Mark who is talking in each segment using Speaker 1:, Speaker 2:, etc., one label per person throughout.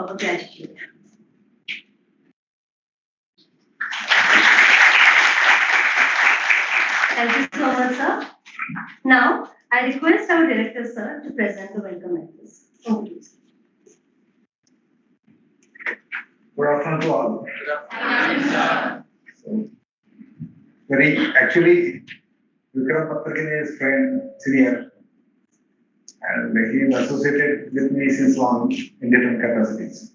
Speaker 1: our gratitude. Thank you so much, sir. Now, I request our director, sir, to present the welcome address. Over to you, sir.
Speaker 2: Good afternoon to all. Actually, Vikram Patrakin is friend, senior, and he is associated with me since long in different capacities.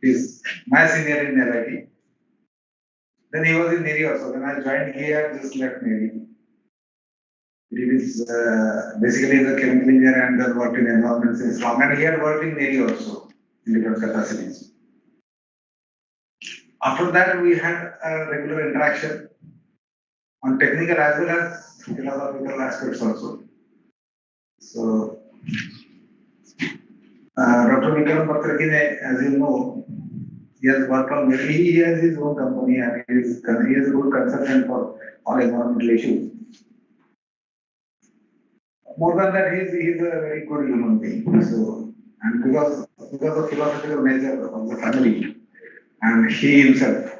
Speaker 2: He is my senior in LIT. Then he was in NEERI also. When I joined here, just left NEERI. He is basically a chemical engineer and then worked in environment since long. And he had worked in NEERI also in different capacities. After that, we had a regular interaction on technical as well as philosophical aspects also. So, Dr. Vikram Patrakin, as you know, he has worked on he has his own company and he is a good consultant for all environmental issues. More than that, he is a very good human being. So, and because of the philosophical nature of the family and he himself,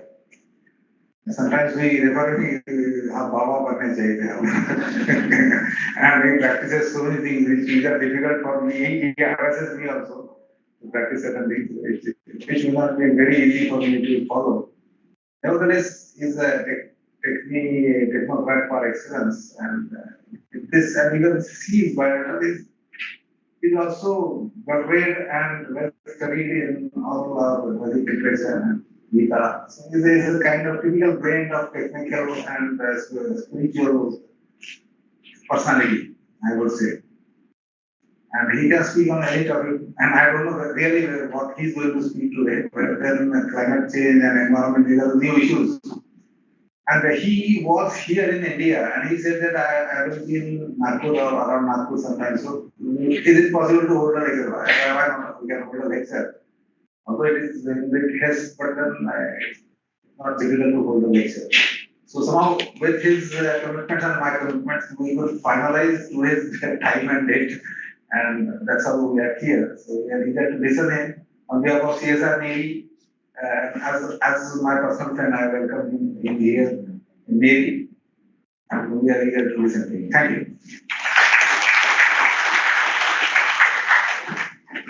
Speaker 2: sometimes we refer to him as Baba Banne Chahiye. And he practices so many things which are difficult for me. He advises me also to practice certain things which will not be very easy for me to follow. Nevertheless, he is a technocrat par excellence, and this, and you can see his biography is also well read and well studied in all our Vedic literature and Gita. So he is a kind of typical blend of technical and spiritual personality, I would say. And he can speak on any topic, and I don't know really what he's going to speak today, but then climate change and environment, these are new issues. And he was here in India, and he said that I will be in Nagpur or around Nagpur sometime. So, is it possible to hold a lecture? Why not? We can hold a lecture. Although it is very big test, but then it's not difficult to hold a lecture. So somehow, with his commitments and my commitments, we will finalize today's time and date, and that's how we are here. So we are eager to listen in on behalf of CSIR-NEERI. As my personal friend, I welcome him here in NEERI, and we are eager to listen to him. Thank you.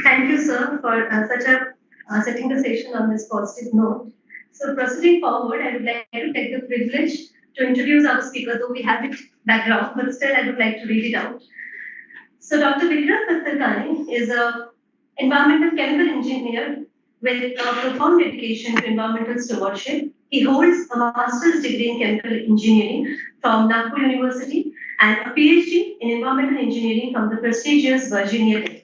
Speaker 1: Thank you, sir, for such a setting the session on this positive note. So proceeding forward, I would like to take the privilege to introduce our speaker, though we have it background, but still I would like to read it out. So Dr. Vikram Patrakin is an environmental chemical engineer with a profound dedication to environmental stewardship. He holds a master's degree in chemical engineering from Nagpur University and a PhD in environmental engineering from the prestigious Virginia Tech.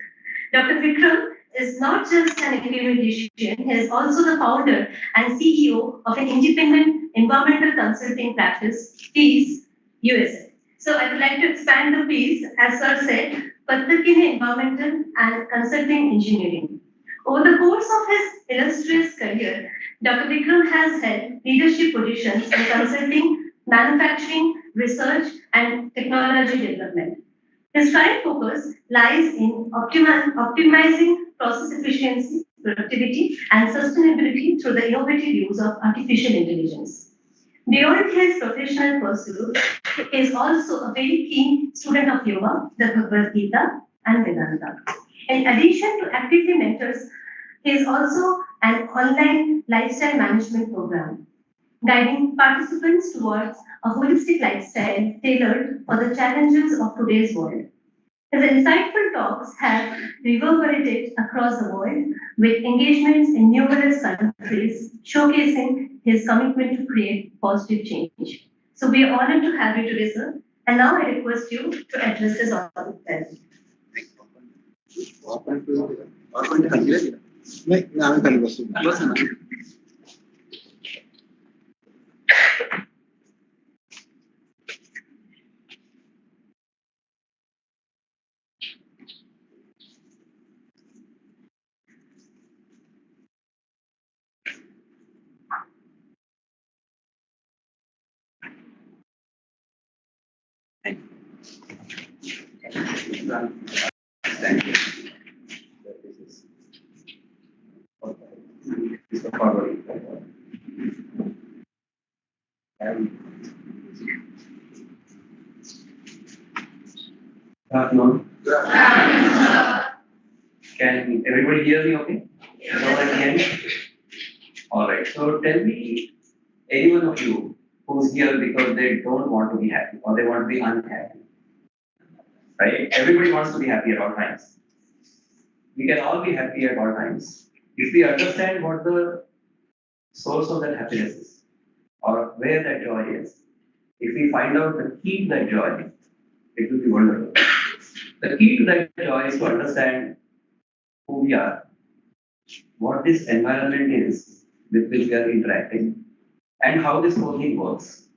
Speaker 1: Dr. Vikram is not just an academician, he is also the founder and CEO of an independent environmental consulting practice, Peace USA. So I would like to expand the piece, as Sir said, Patrakin Environmental and Consulting Engineering. Over the course of his illustrious career, Dr. Vikram has held leadership positions in consulting, manufacturing, research, and technology development. His current focus lies in optimizing process efficiency, productivity, and sustainability through the innovative use of artificial intelligence. Beyond his professional pursuit, he is also a very keen student of yoga, the Bhagavad Gita, and Vedanta. In addition to actively mentors, he is also an online lifestyle management program, guiding participants towards a holistic lifestyle tailored for the challenges of today's world. His insightful talks have reverberated across the world with engagements in numerous countries, showcasing his commitment to create positive change. So we are honored to have you today, sir. And now I request you to address this on
Speaker 2: Thank you.
Speaker 3: is forward. Afternoon. Can everybody hear me okay? Nobody hear me? Alright, so tell me, any one of you who's here because they don't want to be happy or they want to be unhappy, right? Everybody wants to be happy at all times. We can all be happy at all times. If we understand what the source of that happiness is or where that joy is, if we find out the key to that joy, it will be wonderful. The key to that joy is to understand who we are, what this environment is with which we are interacting, and how this whole thing works.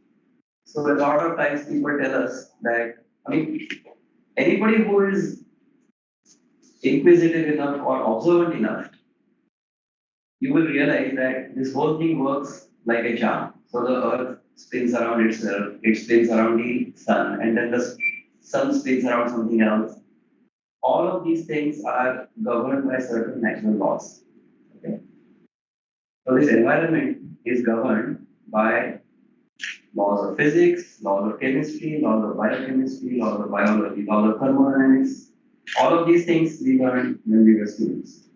Speaker 3: So a lot of times people tell us that, I mean, anybody who is inquisitive enough or observant enough, you will realize that this whole thing works like a charm. So the earth spins around itself, it spins around the sun, and then the sun spins around something else. All of these things are governed by certain natural laws. Okay? So this environment is governed by laws of physics, laws of chemistry, laws of biochemistry, laws of biology, laws of thermodynamics. All of these things we learned when we were students.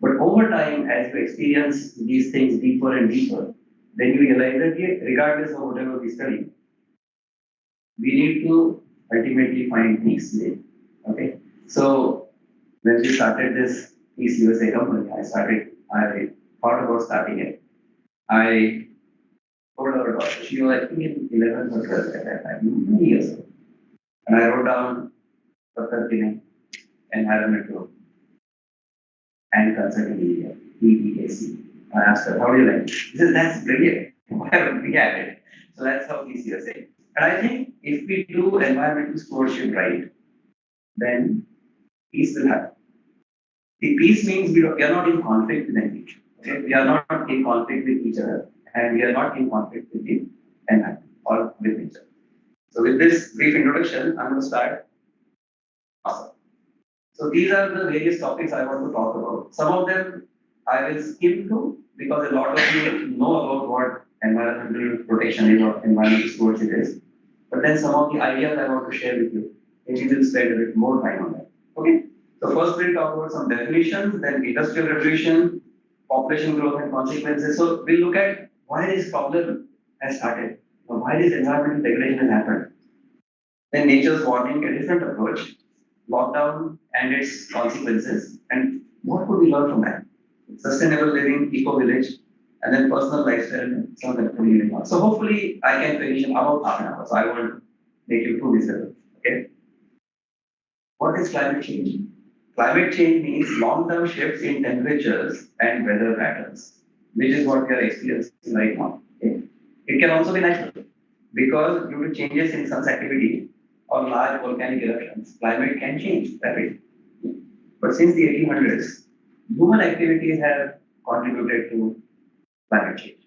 Speaker 3: But over time, as we experience these things deeper and deeper, then you realize that regardless of whatever we study, we need to ultimately find peace within. Okay? So when we started this Peace USA company, I thought about starting it. I told our daughter, she was I think in 11th or 12th at that time, many years ago. And I wrote down Dr. Kinney Environment Group and Consulting India, EEAC. I asked her, how do you like it? She said, that's brilliant. Why haven't we had it? So that's how Peace USA. And I think if we do environmental stewardship right, then peace will happen. The peace means we are not in conflict with anything. Okay? We are not in conflict with each other, and we are not in conflict with the environment or with nature. So with this brief introduction, I'm going to start. Awesome. So these are the various topics I want to talk about. Some of them I will skim through because a lot of you know about what environmental protection is or environmental stewardship is. But then some of the ideas I want to share with you, maybe we'll spend a bit more time on that. Okay? So first we'll talk about some definitions, then industrial revolution, population growth and consequences. So we'll look at why this problem has started, or why this environmental degradation has happened. Then nature's warning, a different approach, lockdown and its consequences, and what could we learn from that? Sustainable living, eco-village, and then personal lifestyle and some community. So hopefully I can finish in about half an hour, so I won't make you too miserable. Okay? What is climate change? Climate change means long-term shifts in temperatures and weather patterns, which is what we are experiencing right now. Okay? It can also be natural because due to changes in sun's activity or large volcanic eruptions, climate can change rapidly. But since the 1800s, human activities have contributed to climate change.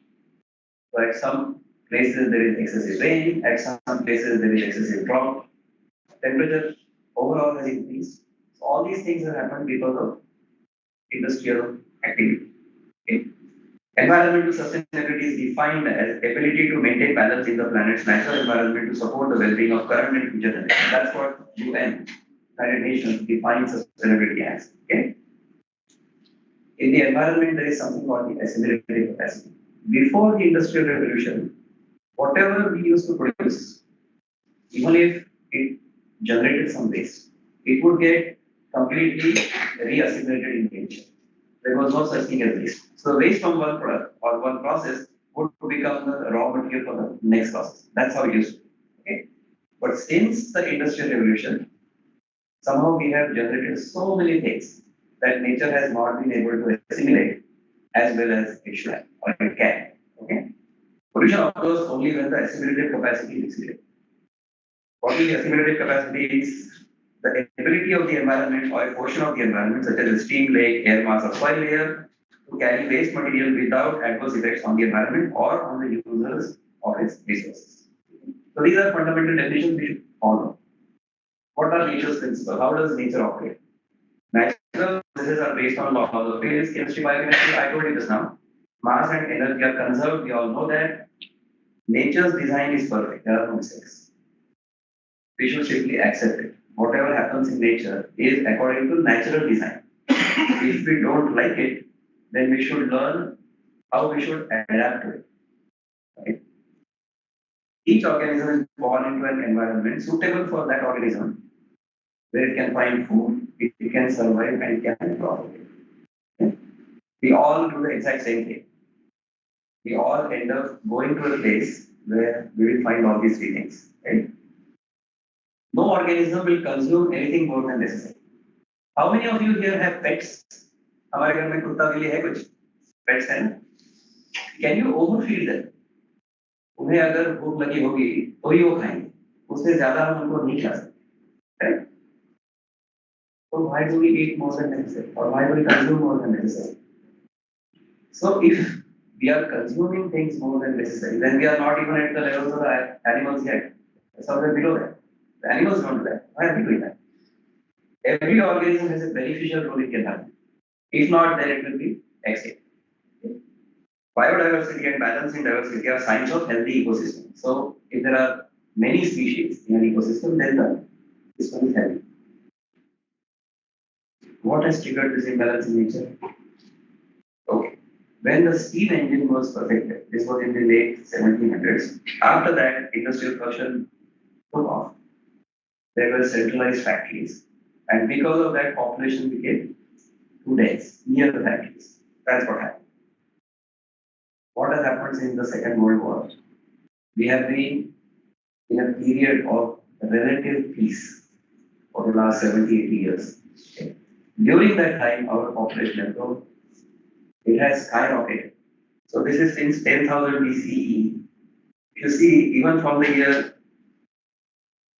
Speaker 3: So at some places there is excessive rain, at some places there is excessive drought, temperature overall has increased. So all these things have happened because of industrial activity. Okay? Environmental sustainability is defined as ability to maintain balance in the planet's natural environment to support the well-being of current and future generations. That's what UN, United Nations, defines sustainability as. Okay? In the environment, there is something called the assimilative capacity. Before the Industrial Revolution, whatever we used to produce, even if it generated some waste, it would get completely re-assimilated in nature. There was no such thing as waste. So waste from one product or one process would become the raw material for the next process. That's how it used to be. Okay? But since the Industrial Revolution, somehow we have generated so many things that nature has not been able to assimilate as well as it should have or it can. Okay? Pollution occurs only when the assimilative capacity is exceeded. What is the assimilative capacity is the ability of the environment or a portion of the environment, such as a stream, lake, air mass, or soil layer, to carry waste material without adverse effects on the environment or on the users of its resources. So these are fundamental definitions we should follow. What are nature's principles? How does nature operate? Natural processes are based on laws of physics, chemistry, biochemistry. I told you this now. Mass and energy are conserved. We all know that. Nature's design is perfect. There are no mistakes. We should simply accept it. Whatever happens in nature is according to natural design. If we don't like it, then we should learn how we should adapt to it. Right? Each organism is born into an environment suitable for that organism, where it can find food, it can survive, and it can propagate. Okay? We all do the exact same thing. We all end up going to a place where we will find all these three things. Right? No organism will consume anything more than necessary. How many of you here have pets? हमारे घर में कुत्ता बिल्ली है कुछ pets है ना? Can you overfeed them? उन्हें अगर भूख लगी होगी तो ही वो खाएंगे, उससे ज्यादा हम उनको नहीं खिला सकते, right? So why do we eat more than necessary, or why do we consume more than necessary? So if we are consuming things more than necessary, then we are not even at the levels of the animals yet. Somewhere below that. The animals don't do that. Why are we doing that? Every organism has a beneficial role it can have. If not, then it will be extinct. Biodiversity and balance in diversity are signs of healthy ecosystem. So if there are many species in an ecosystem, then the system is healthy. What has triggered this imbalance in nature? Okay. When the steam engine was perfected, this was in the late 1700s. After that, industrial production took off. There were centralized factories. And because of that, population became too dense near the factories. That's what happened. What has happened since the Second World War? We have been in a period of relative peace for the last 70, 80 years. Okay. During that time, our population has grown. It has skyrocketed. So this is since 10,000 BCE. If you see, even from the year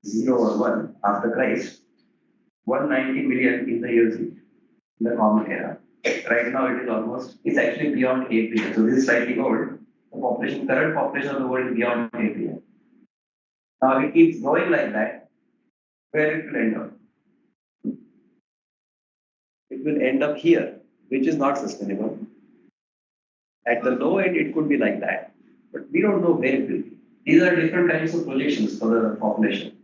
Speaker 3: 0 or 1 after Christ, 190 million in the year 0, in the Common Era. Right now it is almost, it's actually beyond 8 billion. So this is slightly old. The population, current population of the world is beyond 8 billion. Now if it keeps going like that, where it will end up? It will end up here, which is not sustainable. At the low end, it could be like that, but we don't know where it will be. These are different kinds of projections for the population.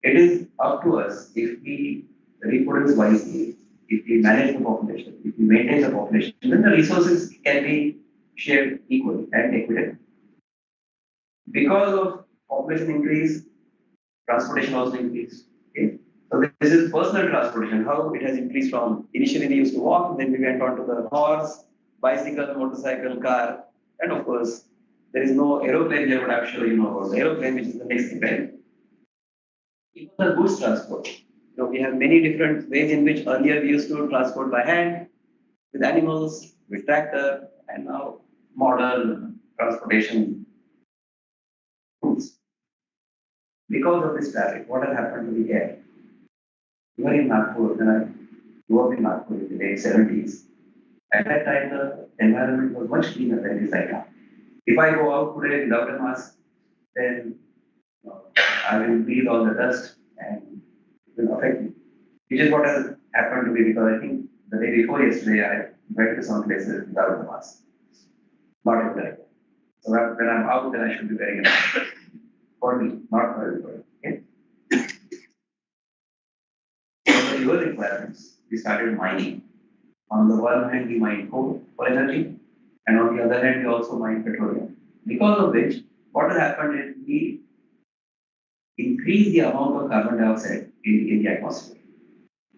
Speaker 3: It is up to us if we reproduce wisely, if we manage the population, if we maintain the population, then the resources can be shared equally and equitably. Because of population increase, transportation also increased. Okay? So this is personal transportation, how it has increased from initially we used to walk, then we went on to the horse, bicycle, motorcycle, car, and of course, there is no aeroplane here, but I'm sure you know about the aeroplane, which is the next thing, right? Even the goods transport. We have many different ways in which earlier we used to transport by hand, with animals, with tractor, and now modern transportation tools. Because of this traffic, what has happened to the air? Even in Nagpur, when I grew up in Nagpur in the late 70s, at that time the environment was much cleaner than it is right now. If I go out today without a mask, then I will breathe all the dust and it will affect me. Which is what has happened to me because I think the day before yesterday I went to some places without the mask. Not everybody. So when I'm out, then I should be wearing a mask. For me, not for everybody. Okay? For the fuel requirements, we started mining. On the one hand, we mine coal for energy, and on the other hand, we also mine petroleum. Because of which, what has happened is we increase the amount of carbon dioxide in the atmosphere.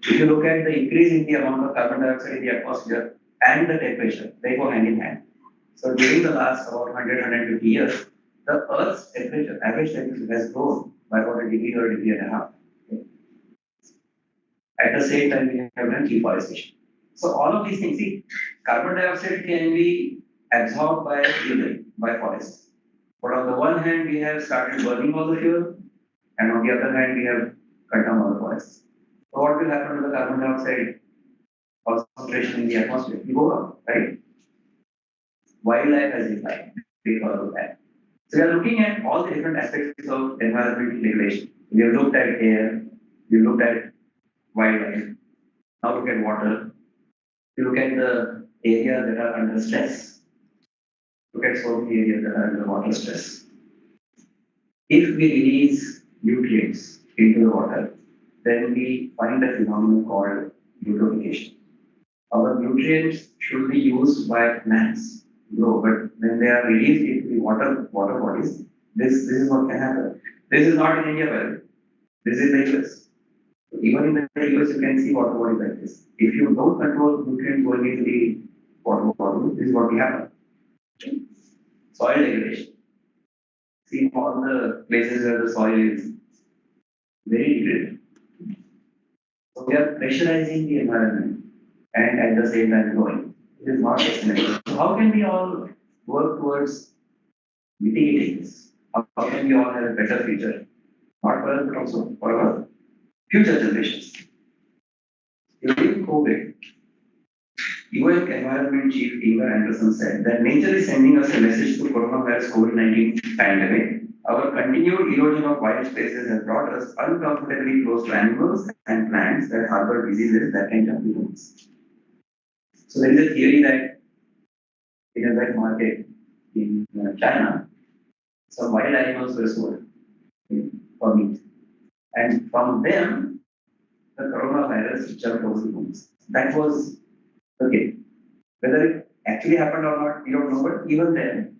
Speaker 3: If you look at the increase in the amount of carbon dioxide in the atmosphere and the temperature, they go hand in hand. So during the last about 100, 150 years, the Earth's temperature, average temperature has grown by about a degree or a degree and a half. Okay. At the same time, we have done deforestation. So all of these things, see, carbon dioxide can be absorbed by human, by forests. But on the one hand, we have started burning all the fuel, and on the other hand, we have cut down all the forests. So what will happen to the carbon dioxide concentration in the atmosphere? It will go up, right? Wildlife has declined because of that. So we are looking at all the different aspects of environmental regulation. We have looked at air, we have looked at wildlife. Now look at water. You look at the areas that are under stress. Look at so many areas that are under water stress. If we release nutrients into the water, then we find a phenomenon called eutrophication. Our nutrients should be used by plants to grow, but when they are released into the water bodies, this is what can happen. This is not in India, by the way. This is the US. Even in the US, you can see water bodies like this. If you don't control nutrients going into the water body, this is what will happen. Soil degradation. See all the places where the soil is very degraded. So we are pressurizing the environment and at the same time growing. It is not sustainable. So how can we all work towards mitigating this? How can we all have a better future? Not for us, but also for our future generations. During COVID, UN Environment Chief Ingvar Anderson said that nature is sending us a message to coronavirus COVID-19 pandemic. Our continued erosion of wild spaces has brought us uncomfortably close to animals and plants that harbor diseases that can jump into us. So there is a theory that in a wet market in China, some wild animals were sold for meat. And from them, the coronavirus jumped over the homes. That was okay. Whether it actually happened or not, we don't know, but even then,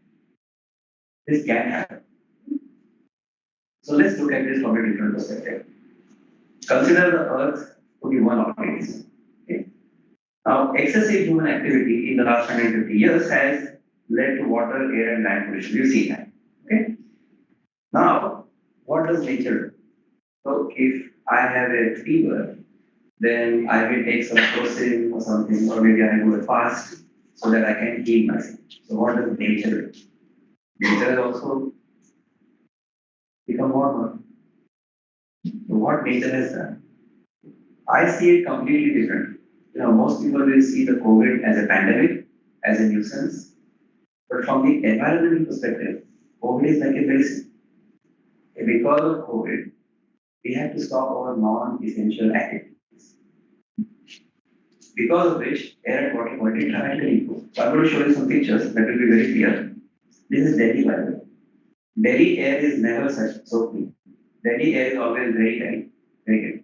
Speaker 3: this can happen. So let's look at this from a different perspective. Consider the Earth to be one organism. Okay? Now, excessive human activity in the last 150 years has led to water, air, and land pollution. You see that. Okay? Now, what does nature do? So, if I have a fever, then I will take some crocin or something, or maybe I do a fast so that I can heal myself. So, what does nature do? Nature has also become warmer. So, what nature has done? I see it completely different. Most people will see the COVID as a pandemic, as a nuisance, but from the environmental perspective, COVID is like a medicine. Because of COVID, we had to stop our non-essential activities. Because of which, air and water quality dramatically improved. So I'm going to show you some pictures that will be very clear. This is Delhi, by the way. Delhi air is never such so clean. Delhi air is always very, very, very good.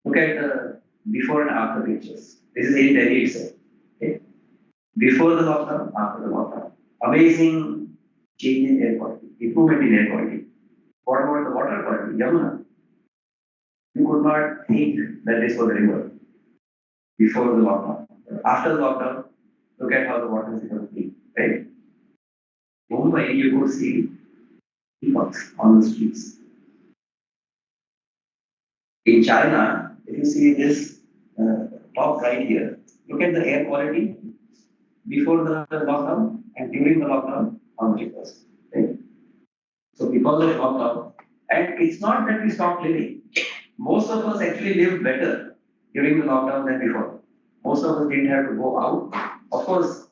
Speaker 3: Look at the before and after pictures. This is in Delhi itself. Okay? Before the lockdown, after the lockdown. Amazing change in air quality, improvement in air quality. What about the water quality? Yamuna. You could not think that this was a river before the lockdown. After the lockdown, look at how the water has become clean, right? Mumbai, you could see peacocks on the streets. In China, if you see this top right here, look at the air quality before the lockdown and during the lockdown, how much it was. Right? So because of lockdown, and it's not that we stopped living. Most of us actually lived better during the lockdown than before. Most of us didn't have to go out. Of course,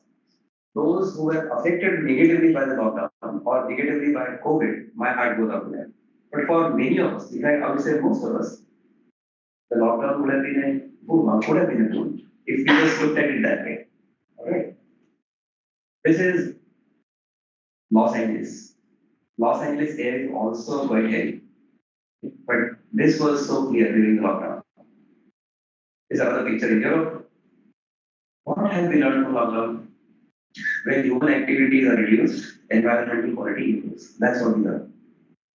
Speaker 3: those who were affected negatively by the lockdown or negatively by COVID, my heart goes out to them. But for many of us, in fact, I would say most of us, the lockdown would have been a boom, or could have been a boom, if we just looked at it that way. Alright. This is Los Angeles. Los Angeles air is also quite heavy. But this was so clear during the lockdown. This is another picture in Europe. What have we learned from lockdown? When human activities are reduced, environmental quality improves. That's what we learned.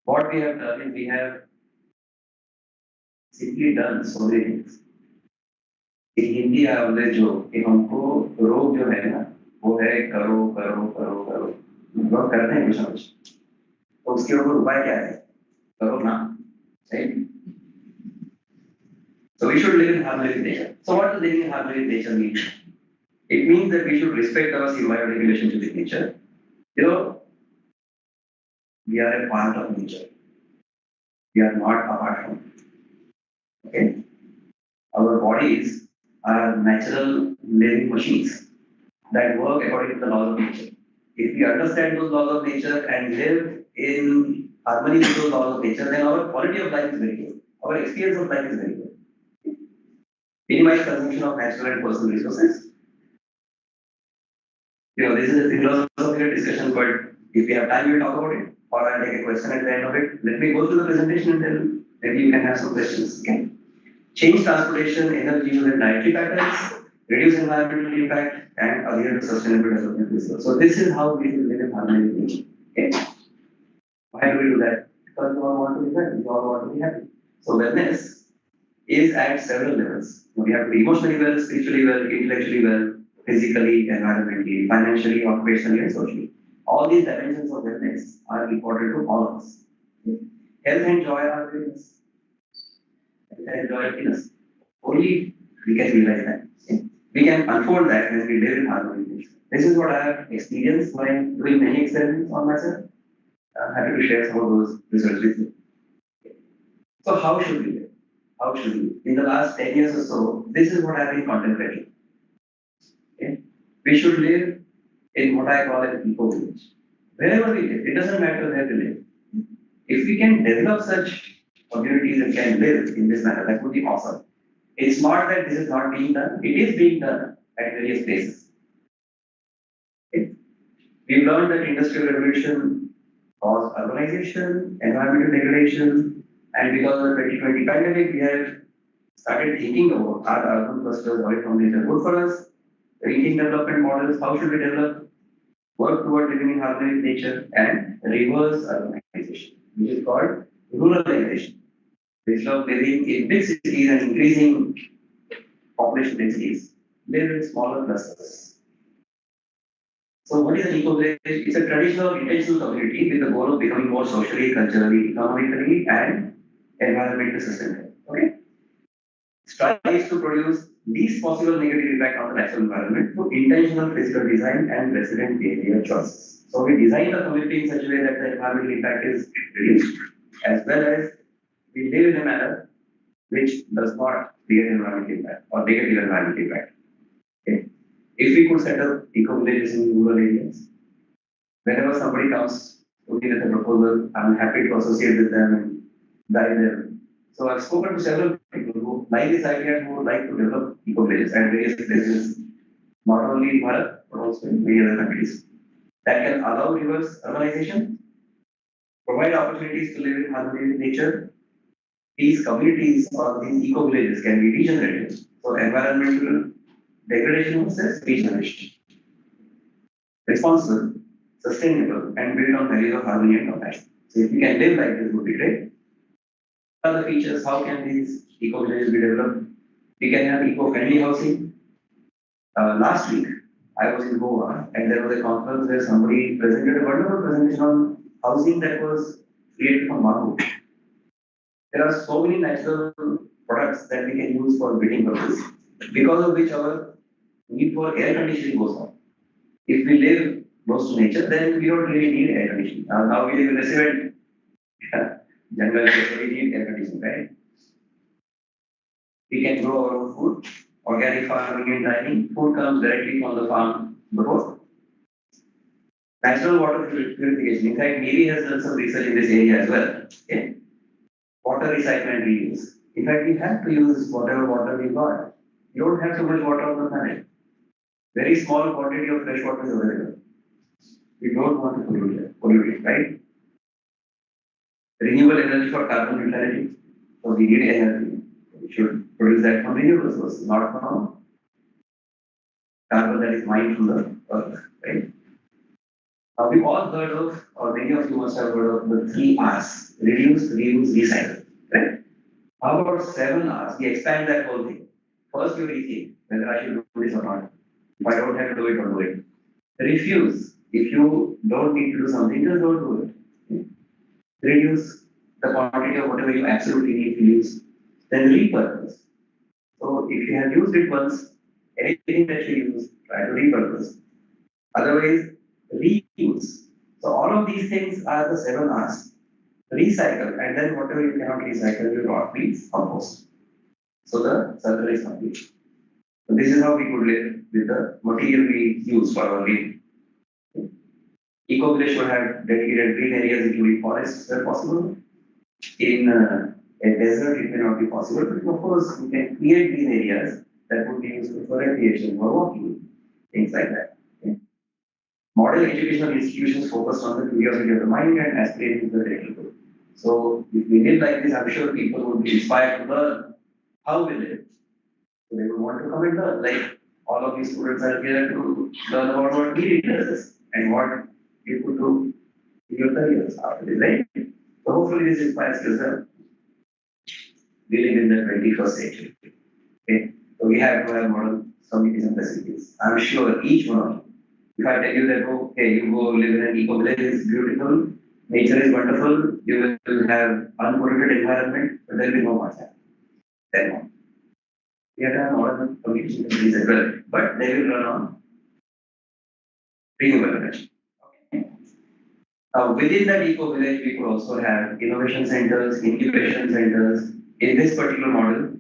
Speaker 3: What we have done is we have simply done so many things. In Hindi, I always joke कि हमको रोग जो है ना वो है करो करो करो करो लोग करते हैं कुछ ना कुछ तो उसके ऊपर उपाय क्या है करो ना right? So we should live in harmony with nature. So what does living in harmony with nature mean? It means that we should respect our symbiotic relationship with nature. We are a part of nature. We are not apart from it. Okay? Our bodies are natural living machines that work according to the laws of nature. If we understand those laws of nature and live in harmony with those laws of nature, then our quality of life is very good. Our experience of life is very good. minimize consumption of natural and personal resources. This is a philosophical discussion, but if we have time, we'll talk about it. Or I'll take a question at the end of it. Let me go through the presentation and then maybe you can have some questions. Okay. Change transportation, energy use and dietary patterns, reduce environmental impact, and adhere to sustainable development principles. So this is how we will live in harmony with nature. Okay. Why do we do that? Because we all want to be well, we all want to be happy. So wellness is at several levels. We have to be emotionally well, spiritually well, intellectually well, physically, environmentally, financially, operationally, and socially. All these dimensions of wellness are important to all of us. Health and joy are within us. Health and joy within us. Only we can realize that. We can unfold that when we live in harmony. This is what I have experienced when doing many experiments on myself. I'm happy to share some of those results with you. So how should we live? How should we live? In the last 10 years or so, this is what I've been contemplating. Okay? We should live in what I call an eco-village. Wherever we live, it doesn't matter where we live. If we can develop such communities and can live in this manner, that would be awesome. It's not that this is not being done, it is being done at various places. Okay? We've learned that industrial revolution caused urbanization, environmental degradation, and because of the 2020 pandemic, we have started thinking about our urban clusters away from nature good for us, thinking development models, how should we develop, work toward living in harmony with nature, and reverse urbanization, which is called ruralization. Instead of living in big cities and increasing population densities, live in smaller clusters. So what is an eco-village? It's a traditional intentional community with the goal of becoming more socially, culturally, economically, and environmentally sustainable. Okay? Strives to produce least possible negative impact on the natural environment through intentional physical design and resident behavior choices. So we design the community in such a way that the environmental impact is reduced, as well as we live in a manner which does not create environmental impact or negative environmental impact. Okay? If we could set up eco-villages in rural areas, whenever somebody comes to me with a proposal, I'm happy to associate with them and guide them. So I've spoken to several people who like this idea and who would like to develop eco-villages at various places, not only in Bharat, but also in many other countries. That can allow reverse urbanization, provide opportunities to live in harmony with nature. These communities or these eco-villages can be regenerated. So environmental degradation versus regeneration. Responsible, sustainable, and built on values of harmony and compassion. So if we can live like this, would be great. Other features, how can these eco-villages be developed? We can have eco-friendly housing. Last week, I was in Goa and there was a conference where somebody presented a wonderful presentation on housing that was created from bamboo. There are so many natural products that we can use for building purposes, because of which our need for air conditioning goes up. If we live close to nature, then we don't really need air conditioning. Now we live in a cement jungle, so we need air conditioning, right? We can grow our own food, organic farming and dining. Food comes directly from the farm, the road. Natural water purification. In fact, NEERI has done some research in this area as well. Okay? Water recycle and reuse. In fact, we have to use whatever water we got. You don't have too much water on the planet. Very small quantity of fresh water is available. We don't want to pollute it, right? Renewable energy for carbon neutrality. So we need energy. We should produce that from renewable sources, not from carbon that is mined from the earth, right? Now we've all heard of, or many of you must have heard of the 3 R's: reduce, reuse, recycle, right? How about 7 R's? We expand that whole thing. First, you rethink whether I should do this or not. If I don't have to do it, don't do it. Refuse. If you don't need to do something, just don't do it. Okay? Reduce the quantity of whatever you absolutely need to use. Then repurpose. So if you have used it once, anything that you use, try to repurpose. Otherwise, reuse. So all of these things are the 7 R's. Recycle, and then whatever you cannot recycle, you not please compost. So the circle is complete. So this is how we could live with the material we use for our living. Eco-village should have dedicated green areas, including forests where possible. In A desert, it may not be possible, but of course, we can create these areas that would be useful for recreation, for walking, things like that. Okay. Modern educational institutions focus on the curiosity of the mind and aspirating to the greater good. So, if we live like this, I'm sure people would be inspired to learn how we live. So, they would want to come and learn. Like all of these students are here to learn about what we does and what you could do in your careers after this, right? So, hopefully, this inspires you as well. We live in the 21st century. Okay? So we have to have modern communities and facilities. I'm sure each one of you, if I tell you that, okay, you go live in an eco village, it's beautiful, nature is wonderful, you will have unpolluted environment, but there will be no WhatsApp. Then what? We have to have modern communities and facilities as well, but they will run on renewable energy. Okay. Within that eco village, we could also have innovation centers, incubation centers. In this particular model,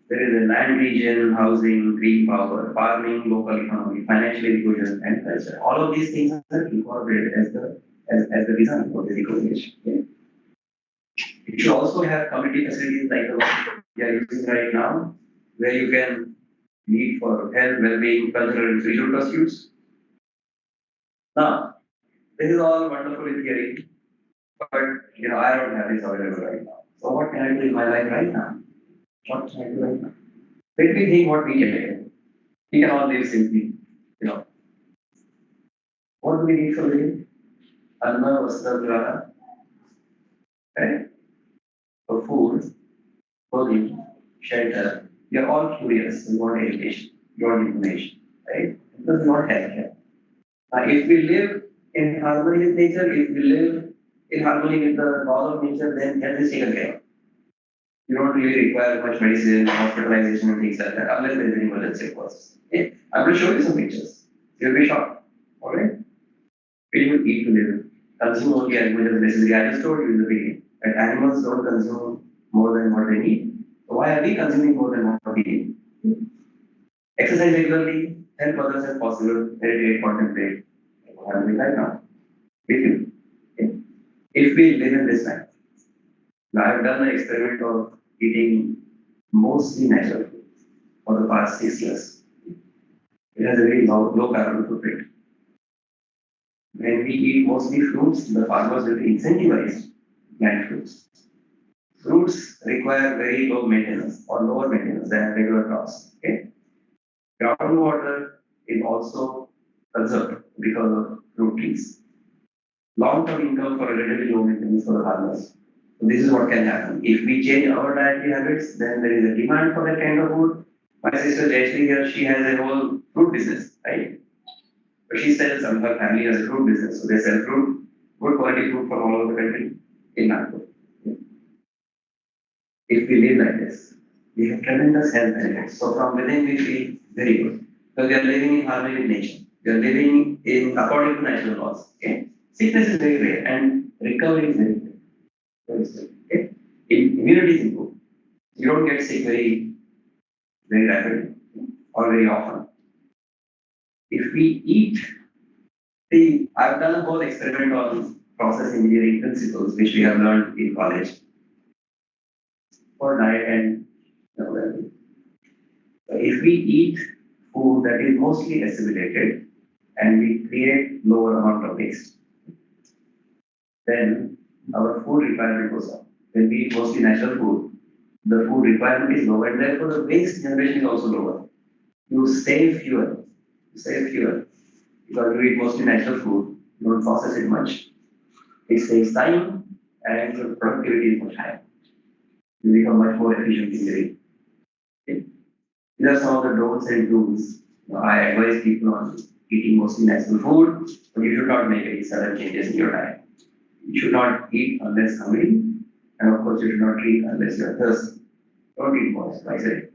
Speaker 3: there is a land region, housing, green power, farming, local economy, financial inclusion, and culture. All of these things are incorporated as the design for this eco village. Okay? It should also have community facilities like the one we are using right now, where you can meet for health, well-being, cultural and spiritual pursuits. Now, this is all wonderful in theory, but I don't have this available right now. So what can I do in my life right now? What can I do right now? Let me think what we can do. We can all live simply. What do we need for living? Anna, vastra, vyara, right? For food, clothing, shelter. We are all curious. We want education. We want information, right? Because we want healthcare. Now, if we live in harmony with nature, if we live in harmony with the laws of nature, then health is taken care of. You don't really require much medicine, hospitalization, and things like that, unless there is an emergency, of course. Okay? I'm going to show you some pictures. You'll be shocked. Alright? People eat to live. Consume only as much as necessary. I just told you in the beginning that animals don't consume more than what they need. So why are we consuming more than what we need? Exercise regularly, help others as possible, meditate, contemplate. What are we right now? If you, okay? If we live in this time, now I have done the experiment of eating mostly natural food for the past 6 years. It has a very low carbon footprint. When we eat mostly fruits, the farmers will be incentivized to plant fruits. Fruits require very low maintenance or lower maintenance than regular crops. Okay? Groundwater is also conserved because of fruit trees. Long-term income for relatively low maintenance for the farmers. So this is what can happen. If we change our dietary habits, then there is a demand for that kind of food. My sister Jayashree here, she has a whole fruit business, right? But she sells, her family has a fruit business, so they sell fruit, good quality fruit from all over the country in Nagpur. If we live like this, we have tremendous health benefits. So from within we feel very good. Because we are living in harmony with nature. We are living in according to natural laws. Okay? Sickness is very rare and recovery is very rare. Okay? Immunity is improved. You don't get sick very rapidly or very often. If we eat, see, I've done a whole experiment on process engineering principles which we have learned in college for diet and well-being. So if we eat food that is mostly assimilated and we create lower amount of waste, then our food requirement goes up. When we eat mostly natural food, the food requirement is lower and therefore the waste generation is also lower. You save fuel. Because you eat mostly natural food, you don't process it much. It saves time and your productivity is much higher. You become much more efficient in living. Okay? These are some of the don'ts and do's. I advise people on eating mostly natural food, but you should not make any sudden changes in your diet. You should not eat unless hungry, and of course, you should not drink unless you are thirsty. Don't eat more, I say.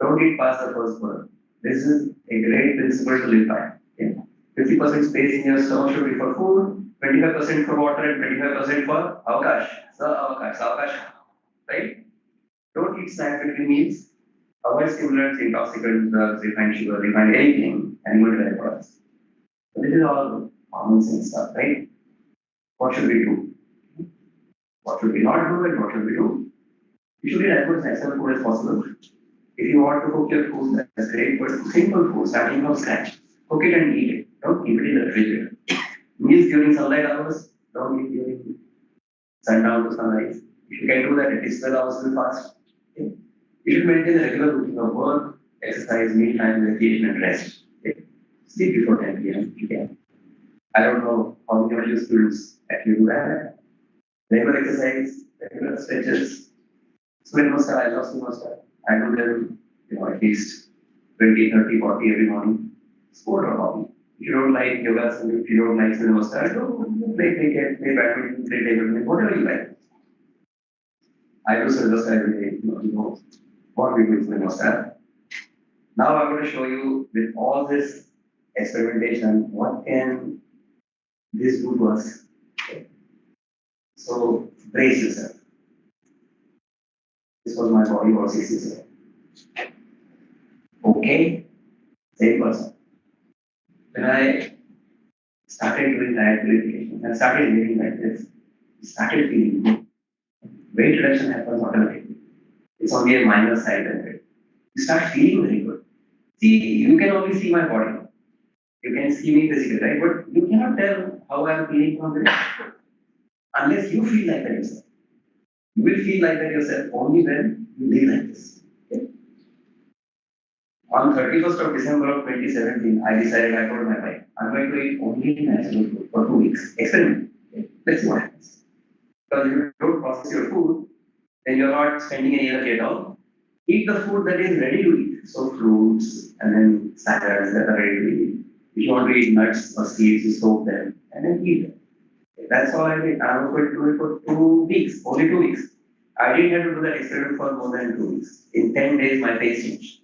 Speaker 3: Don't eat past the first word. This is a great principle to live by. Okay? 50% space in your stomach should be for food, 25% for water, and 25% for avakash. Avakash, right? Don't eat snacks between meals. Avoid stimulants, intoxicants, drugs, refined sugar, refined anything, animal derived products. So this is all common sense stuff, right? What should we do? What should we not do and what should we do? You should eat as much natural food as possible. If you want to cook your food, that's great, but simple food, starting from scratch. Cook it and eat it. Don't keep it in the refrigerator. Meals during sunlight hours, don't eat during sundown to sunrise. If you can do that, at least 12 hours will fast. Okay? You should maintain a regular routine of work, exercise, meal time, recreation, and rest. Okay? Sleep before 10 p.m. if you can. I don't know how many of you students actually do that. Regular exercise, regular stretches. Swim master, I love swim master. I do them, at least 20, 30, 40 every morning. Sport or hobby. If you don't like yoga, if you don't like swim master, don't play cricket, play badminton, play table tennis, whatever you like. I do swim master every day, you know what we do in swim master. Now I'm going to show you with all this experimentation, what can this do to us. Okay. So brace yourself. This was my body for 6 years. Okay, same person. When I started doing diet purification and started living like this, started feeling good. Weight reduction happens automatically. It's only a minor side benefit. You start feeling very good. See, you can only see my body. You can see me physically, right? But you cannot tell how I'm feeling from the unless you feel like that yourself. You will feel like that yourself only when you live like this. Okay? On 31st of December of 2017, I decided, I told my wife, I'm going to eat only natural food for 2 weeks. Experiment. Okay? Let's see what happens. Because if you don't process your food, then you're not spending any energy at all. Eat the food that is ready to eat. So fruits and then salads that are ready to eat. If you want to eat nuts or seeds, you soak them and then eat them. Okay? That's all I did. I was going to do it for 2 weeks, only 2 weeks. I didn't have to do that experiment for more than 2 weeks. In 10 days, my face changed.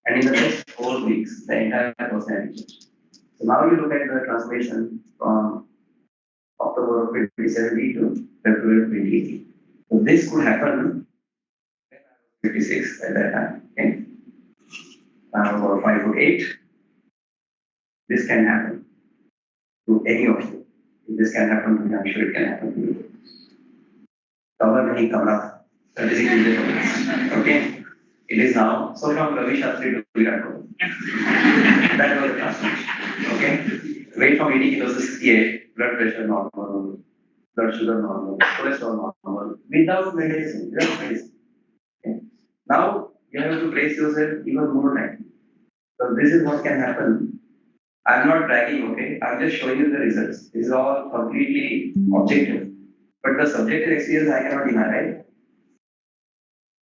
Speaker 3: And in the next 4 weeks, the entire personality changed. So now you look at the transformation from October of 2017 to February of 2018. So this could happen when I was 56 at that time. Okay? I was about 5'8". This can happen to any of you. If this can happen to me, I'm sure it can happen to you. Cover nahi kamra. That is it. Okay? It is now. So from Ravi Shastri to Virat Kohli. That was the transformation. Okay? Weight from 80 kilos to 68, blood pressure normal, blood sugar normal, cholesterol normal, without medicine, without medicine. Okay? Now you have to brace yourself even more time. So this is what can happen. I'm not bragging, okay? I'm just showing you the results. This is all completely objective. But the subjective experience I cannot deny, right?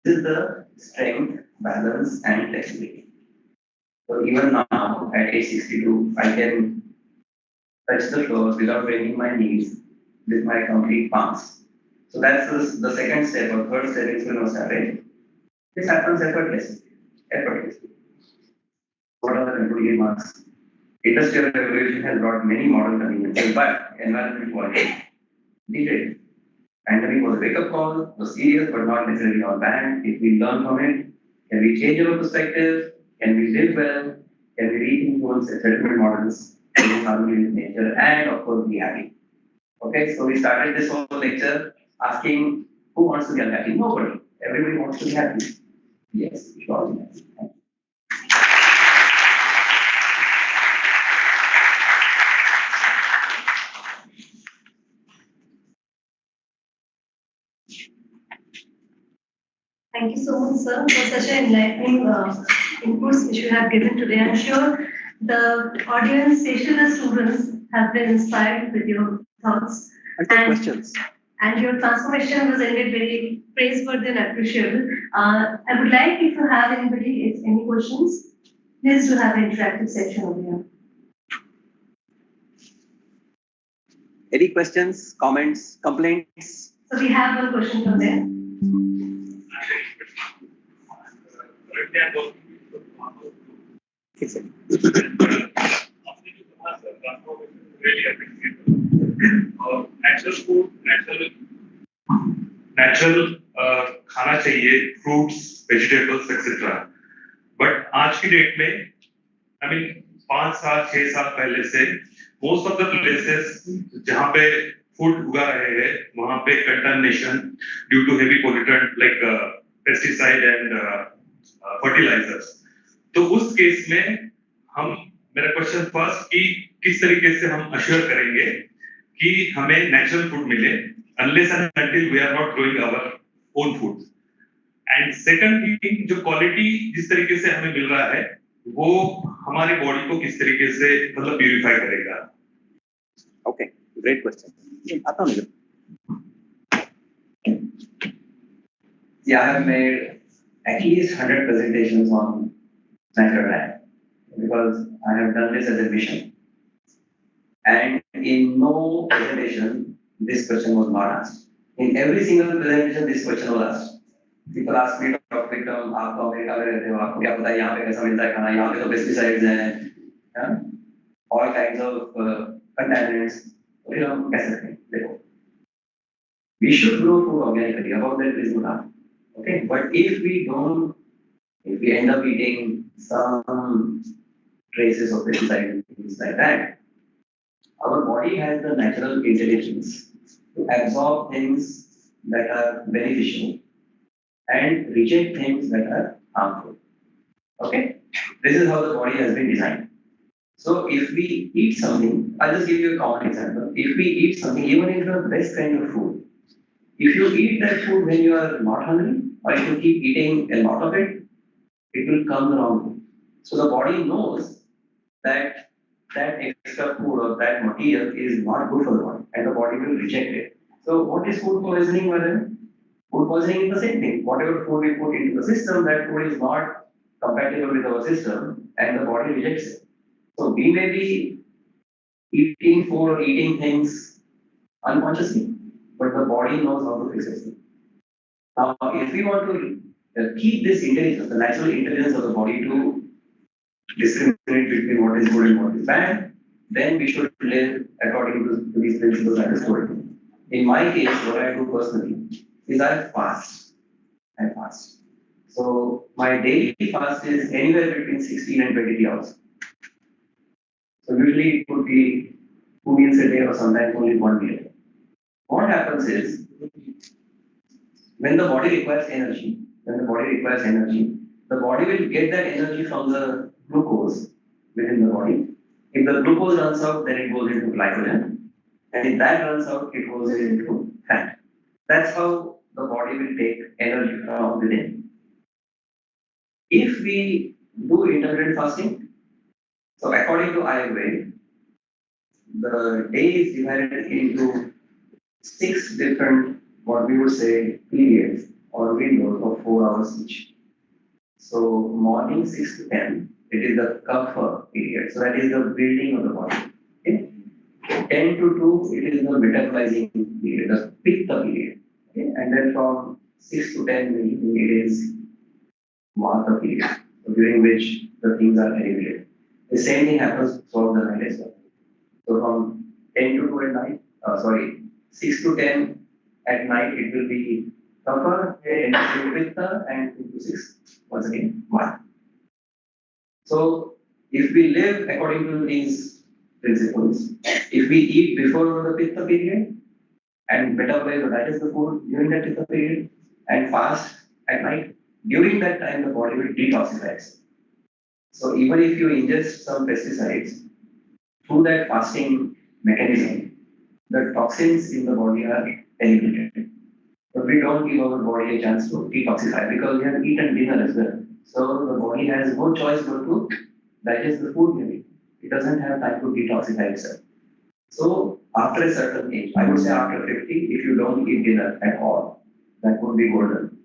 Speaker 3: This is the strength, balance, and flexibility. So even now, at age 62, I can touch the floor without bending my knees with my complete palms. So that's the second step or third step is right? This happens effortlessly. Effortlessly. What are the concluding remarks? Industrial revolution has brought many modern conveniences, but environmental quality needed. Pandemic was a wake-up call, was serious but not necessarily all bad. If we learn from it, can we change our perspective? Can we live well? Can we reinforce settlement models, live in harmony with nature, and of course be happy? Okay, so we started this whole lecture asking who wants to be unhappy? Nobody. Everybody wants to be happy. Yes, we should all be happy.
Speaker 1: Thank you so much, sir, for such an enlightening inputs which you have given today. I'm sure the audience, especially the students, have been inspired with your thoughts.
Speaker 4: I'll take questions.
Speaker 1: And your transformation was ended very praiseworthy and appreciable. I would like, if you have anybody, if any questions, please do have an interactive section over here.
Speaker 4: Any questions, comments, complaints?
Speaker 1: So we have one question from there.
Speaker 5: Natural food natural खाना चाहिए fruits vegetables etcetera but आज की date में I mean 5 साल 6 साल पहले से most of the places जहां पे फूड उगा रहे हैं वहां पे contamination due to heavy pollutant like pesticide and fertilisers. तो उस केस में हम मेरा क्वेश्चन फर्स्ट कि किस तरीके से हम अश्योर करेंगे कि हमें नेचुरल फूड मिले unless and until we are not growing our own food. And second thing, जो क्वालिटी जिस तरीके से हमें मिल रहा है वो हमारी बॉडी को किस तरीके से मतलब प्यूरिफाई करेगा।
Speaker 4: Okay, great question. आता हूँ Nikhil.
Speaker 3: Yeah, I have made at least 100 presentations on natural diet because I have done this as a mission. And in no presentation, this question was not asked. In every single presentation, this question was asked. People ask me, Dr. Vikram, आप तो America में रहते हो, आपको क्या पता है यहाँ पे कैसा मिलता है खाना, यहाँ पे तो पेस्टिसाइड्स हैं, all kinds of contaminants. तो फिर हम कैसे करें? देखो, we should grow food organically. About that there is no doubt. Okay, but if we end up eating some traces of pesticides and things like that, our body has the natural intelligence to absorb things that are beneficial and reject things that are harmful. Okay, this is how the body has been designed. So if we eat something, I'll just give you a common example. If we eat something, even if the best kind of food, if you eat that food when you are not hungry, or if you keep eating a lot of it, it will come the wrong way. So the body knows that that extra food or that material is not good for the body, and the body will reject it. So what is food poisoning, madam? Food poisoning is the same thing. Whatever food we put into the system, that food is not compatible with our system, and the body rejects it. So we may be eating food or eating things unconsciously, but the body knows how to fix it. Now, if we want to keep this intelligence, the natural intelligence of the body to discriminate between what is good and what is bad, then we should live according to these principles I just told you. In my case, what I do personally is I fast. I fast. So my daily fast is anywhere between 16 and 23 hours. So usually it could be 2 meals a day or sometimes only 1 meal. What happens is, when the body requires energy, the body will get that energy from the glucose within the body. If the glucose runs out, then it goes into glycogen. And if that runs out, it goes into fat. That's how the body will take energy from within. If we do intermittent fasting, so according to Ayurveda, the day is divided into 6 different, what we would say, periods or windows of 4 hours each. So morning 6 to 10, it is the kapha period. So that is the building of the body. Okay? 10 to 2, it is the metabolizing period, the pitta period. Okay? And then from 6 to 10, it is vata period, during which the things are elevated. The same thing happens throughout the night as well. So from 10 to 2 at night, 6 to 10 at night, it will be kapha, 10 to pitta, and 2 to 6, once again, vata. So if we live according to these principles, if we eat before the pitta period and metabolize or digest the food during that pitta period and fast at night, during that time the body will detoxify. So even if you ingest some pesticides, through that fasting mechanism, the toxins in the body are eliminated. But we don't give our body a chance to detoxify because we have eaten dinner as well. So the body has no choice but to digest the food we have eaten. It doesn't have time to detoxify itself. So after a certain age, I would say after 50, if you don't eat dinner at all, that would be golden.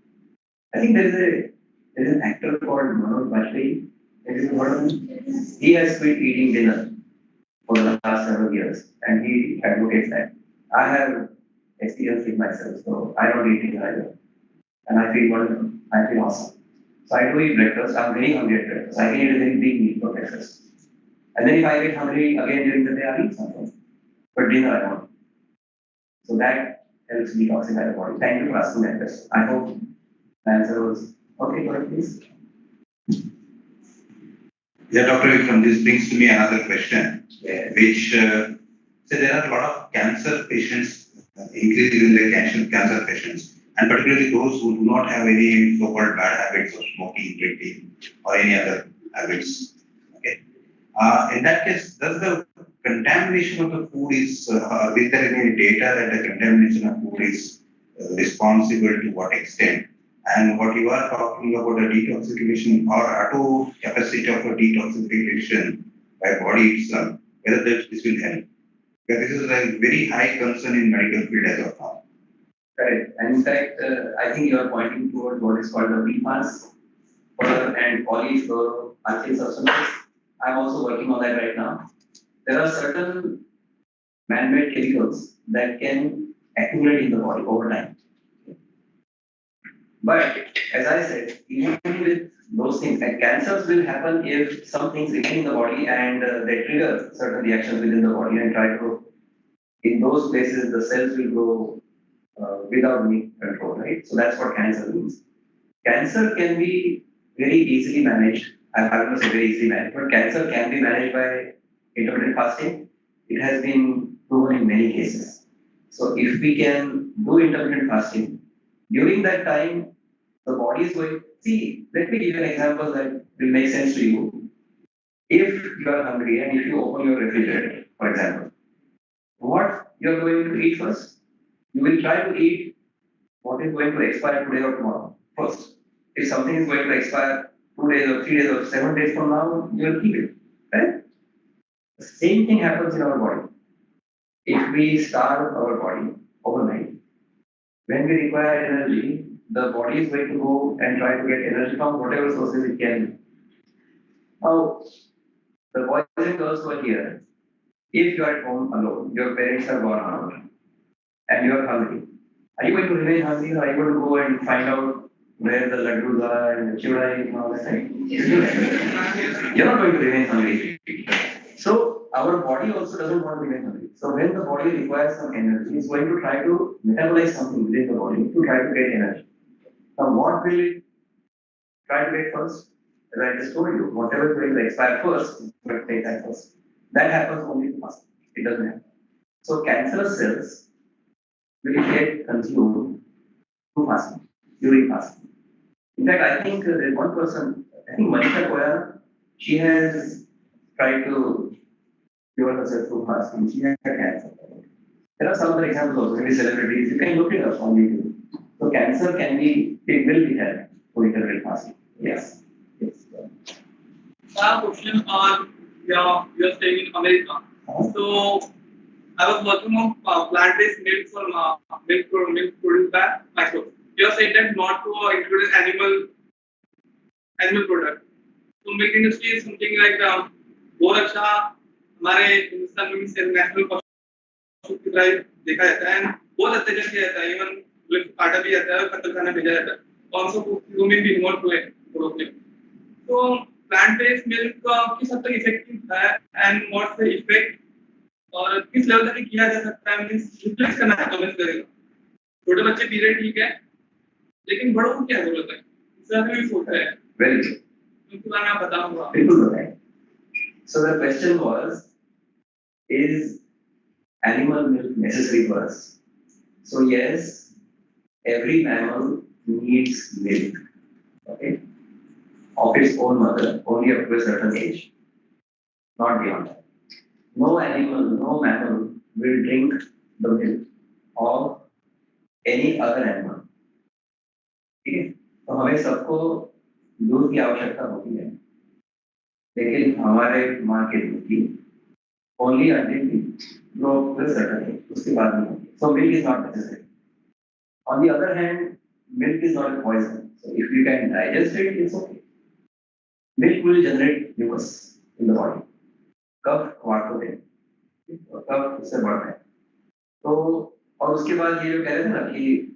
Speaker 3: I think there is an actor called Manoj Bajpayee. Have you heard of him? He has quit eating dinner for the last several years, and he advocates that. I have experienced it myself, so I don't eat dinner either, and I feel wonderful. I feel awesome. So I do eat breakfast. I'm very hungry at breakfast. I can eat a very big meal for breakfast, and then if I get hungry again during the day, I'll eat something. But dinner I won't. So that helps detoxify the body. Thank you for asking that question. I hope the answer was okay. Go ahead, please.
Speaker 6: Yeah, Dr. Vikram, this brings to me another question, which so there are a lot of cancer patients, increase in the cancer patients and particularly those who do not have any so-called bad habits of smoking, drinking, or any other habits. Okay. In that case, does the contamination of the food is there any data that the contamination of food is responsible to what extent? And what you are talking about a detoxification or auto capacity of a detoxification by body itself, whether this will help. Because this is a very high concern in medical field as of now.
Speaker 3: Correct. And in fact, I think you are pointing towards what is called the PFAS and polyfluoroalkyl substances. I'm also working on that right now. There are certain man-made chemicals that can accumulate in the body over time. But as I said, even with those things, and cancers will happen if some things remain in the body and they trigger certain reactions within the body and try to, in those places, the cells will grow without any control, right? So that's what cancer means. Cancer can be very easily managed. I'm not going to say very easily managed, but cancer can be managed by intermittent fasting. It has been proven in many cases. So if we can do intermittent fasting, during that time, the body is going, see, let me give you an example that will make sense to you. If you are hungry and if you open your refrigerator, for example, what you are going to eat first? You will try to eat what is going to expire today or tomorrow first. If something is going to expire 2 days or 3 days or 7 days from now, you will keep it, right? The same thing happens in our body. If we starve our body overnight, when we require energy, the body is going to go and try to get energy from whatever sources it can. Now, the boys and girls who are here, if you are at home alone, your parents have gone out, and you are hungry, are you going to remain hungry or are you going to go and find out where the laddus are and the chura is and all that thing? You're not going to remain hungry. So our body also doesn't want to remain hungry. So when the body requires some energy, it's going to try to metabolize something within the body to try to get energy. Now what will it try to get first? As I just told you, whatever is going to expire first, it's going to take that first. That happens only to fasting. It doesn't happen. So cancerous cells will get consumed through fasting, during fasting. In fact, I think there's one person, I think Manisha Koya, she has tried to cure herself through fasting. She had cancer. There are some other examples also, maybe celebrities. You can look it up on YouTube. So cancer can be, it will be helped for intermittent fasting. Yes. Yes.
Speaker 7: I have a question on you're staying in America. So I was working on plant-based milk for milk produced by microbes. You are saying that not to include animal product. So milk industry is something like बहुत अच्छा हमारे हिंदुस्तान में national पशु की तरह देखा जाता है एंड बहुत अत्याचार किया जाता है इवन मिल्क काटा भी जाता है और कत्ल खाना भेजा जाता है और उनको ह्यूमन भी इन्वॉल्व हुए रोकने तो प्लांट बेस्ड मिल्क किस हद तक इफेक्टिव है एंड व्हाट्स द इफेक्ट और किस लेवल तक किया जा सकता है मींस रिप्लेस करना है तो मिस करेगा छोटे बच्चे पी रहे ठीक है लेकिन बड़ों को क्या जरूरत है सर भी सोच रहे हैं
Speaker 3: वेरी गुड
Speaker 7: उनके बारे में आप बताऊंगा
Speaker 3: बिल्कुल बताएं So the question was, is animal milk necessary for us? So yes, every mammal needs milk, okay, of its own mother, only up to a certain age, not beyond that. No animal, no mammal will drink the milk of any other animal. ठीक है? तो हमें सबको दूध की आवश्यकता होती है लेकिन हमारे माँ के दूध की only until we grow to a certain age, उसके बाद नहीं होती. So milk is not necessary. On the other hand, milk is not a poison. So if you can digest it, it's okay. Milk will generate mucus in the body. कफ वाट होते हैं, कफ उससे बढ़ता है. तो और उसके बाद ये जो कह रहे थे ना कि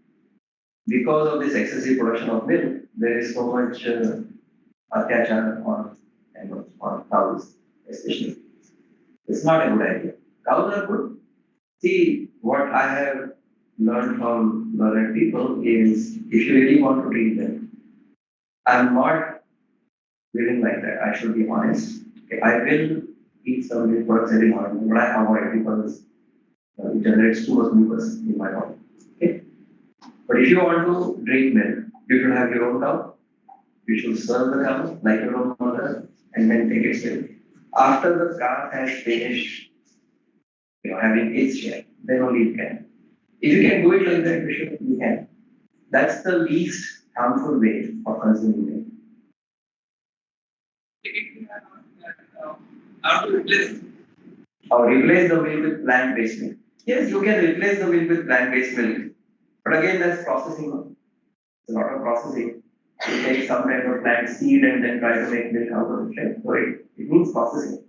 Speaker 3: because of this excessive production of milk, there is so much अत्याचार on animals, on cows especially. It's not a good idea. Cows are good. See, what I have learned from learned people is if you really want to treat them, I'm not living like that. I should be honest. Okay, I will eat some milk products every morning, but I avoid because it generates too much mucus in my body. Okay? But if you want to drink milk, you should have your own cow. You should serve the cow like your own mother and then take its milk. After the cow has finished having its share, then only you can. If you can do it like that, you can. That's the least harmful way of consuming milk.
Speaker 7: How to replace?
Speaker 3: Or replace the milk with plant-based milk. Yes, you can replace the milk with plant-based milk. But again, that's processing. It's a lot of processing. You take some kind of plant seed and then try to make milk out of it. Right? So it means processing.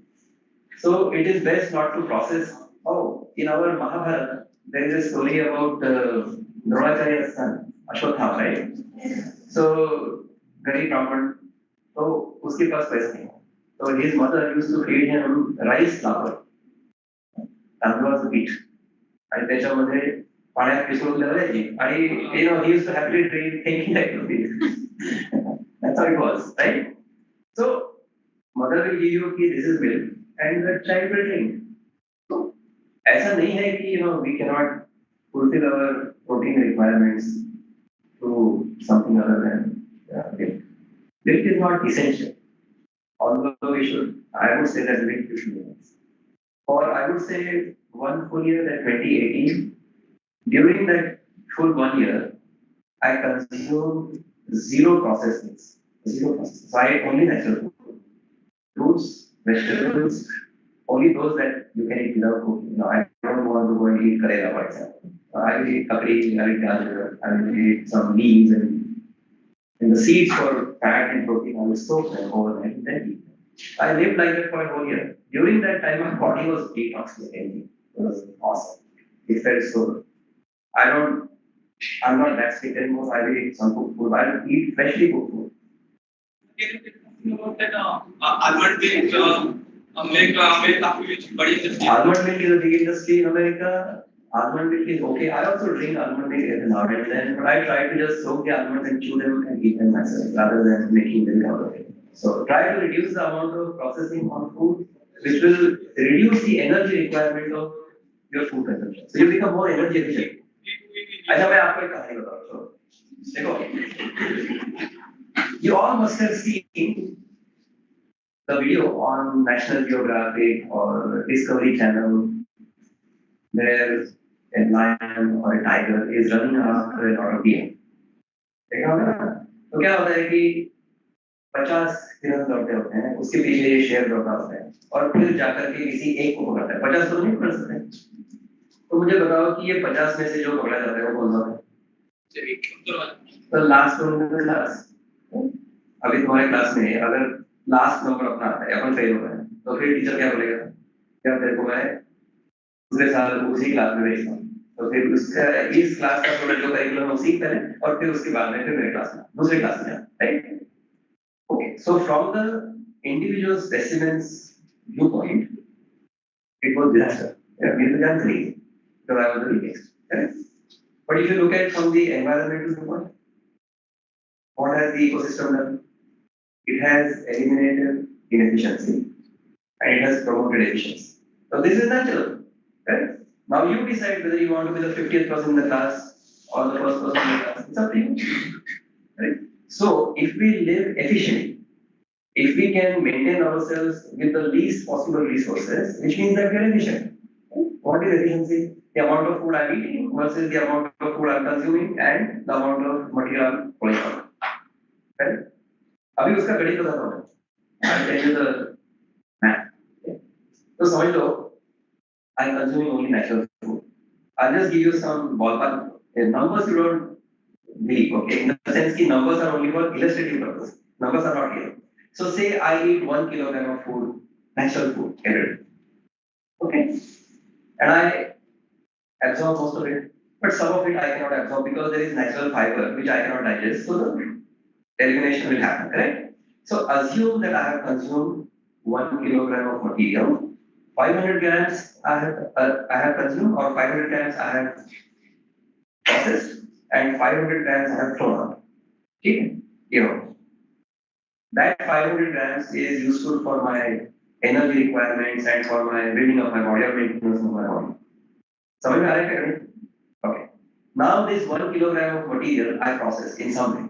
Speaker 3: So it is best not to process. Oh, in our Mahabharata, there is a story about Dronacharya's son, Ashwatthama, right? So, very Brahman. So, uske paas paisa nahi. So his mother used to feed him rice flour. तांदूळाचं पीठ आणि त्याच्यामध्ये पाण्यात मिसळून द्यायची आणि he used to happily drink thinking like this. That's how it was, right? So mother will give you कि this is milk and the child will drink. So ऐसा नहीं है कि we cannot fulfill our protein requirements through something other than milk. Milk is not essential. Although we should, I would say that milk should be nice. Or I would say one full year, that 2018, during that full 1 year, I consumed zero processed things. Zero processed. So I ate only natural food. Fruits, vegetables, only those that you can eat without cooking. No, I don't want to go and eat karela, for example. I will eat kakri, I will eat gajar, I will eat some leaves and the seeds for fat and protein, I will soak them overnight and then eat them. I lived like that for a whole year. During that time, my body was detoxified. It was awesome. It felt so good. I'm not that sick anymore. I will eat some cooked food. I will eat freshly cooked food.
Speaker 7: Can you tell me about that almond milk, milk काफी बड़ी industry?
Speaker 3: Almond milk is a big industry in America. Almond milk is okay. I also drink almond milk every now and then, but I try to just soak the almonds and chew them and eat them myself rather than making milk out of it. So try to reduce the amount of processing on food, which will reduce the energy requirement of your food consumption. So you become more energy efficient. अच्छा मैं आपको एक कहानी बताता हूँ. देखो, you all must have seen the video on National Geographic or Discovery Channel where a lion or a tiger is running after a lot of deer. देखा होगा ना? तो क्या होता है कि 50 हिरन दौड़ते होते हैं, उसके पीछे ये शेर दौड़ता होता है और फिर जाकर के किसी एक को पकड़ता है. 50 तो नहीं पकड़ सकते. तो मुझे बताओ कि ये 50 में से जो पकड़ा जाता है वो कौन सा है? तो लास्ट नंबर क्लास. अभी तुम्हारे क्लास में अगर लास्ट नंबर अपना आता है, अपन फेल हो गए, तो फिर टीचर क्या बोलेगा? क्या तेरे को मैं दूसरे साल उसी क्लास में भेजता हूँ. तो फिर उसका इस क्लास का थोड़ा जो करिकुलम सीख पहले और फिर उसके बाद में फिर मेरे क्लास में दूसरे क्लास में, right? Okay, so from the individual specimen's viewpoint, it was disaster. Because I was the weakest. Right? But if you look at from the environmental viewpoint, what has the ecosystem done? It has eliminated inefficiency and it has promoted efficiency. So this is natural. Right? Now you decide whether you want to be the 50th person in the class or the first person in the class. It's up to you. Right? So if we live efficiently, if we can maintain ourselves with the least possible resources, which means that we are efficient. What is efficiency? The amount of food I'm eating versus the amount of food I'm consuming and the amount of material I'm pulling out. Right? अभी उसका गणित बताता हूँ. I'll tell you the math. तो समझ लो, I'm consuming only natural food. I'll just give you some ballpark numbers you don't believe. Okay, in the sense that numbers are only for illustrative purpose. Numbers are not here. So say I eat 1 kilogram of food, natural food every day. Okay, and I absorb most of it, but some of it I cannot absorb because there is natural fiber which I cannot digest. So the elimination will happen, correct? So assume that I have consumed 1 kilogram of material, 500 grams I have consumed, or 500 grams I have processed, and 500 grams I have thrown out. Okay, that 500 grams is useful for my energy requirements and for my building of my body or maintenance of my body. समझ में आ रहा है क्या? Okay. Now this 1 kilogram of material I process in some way.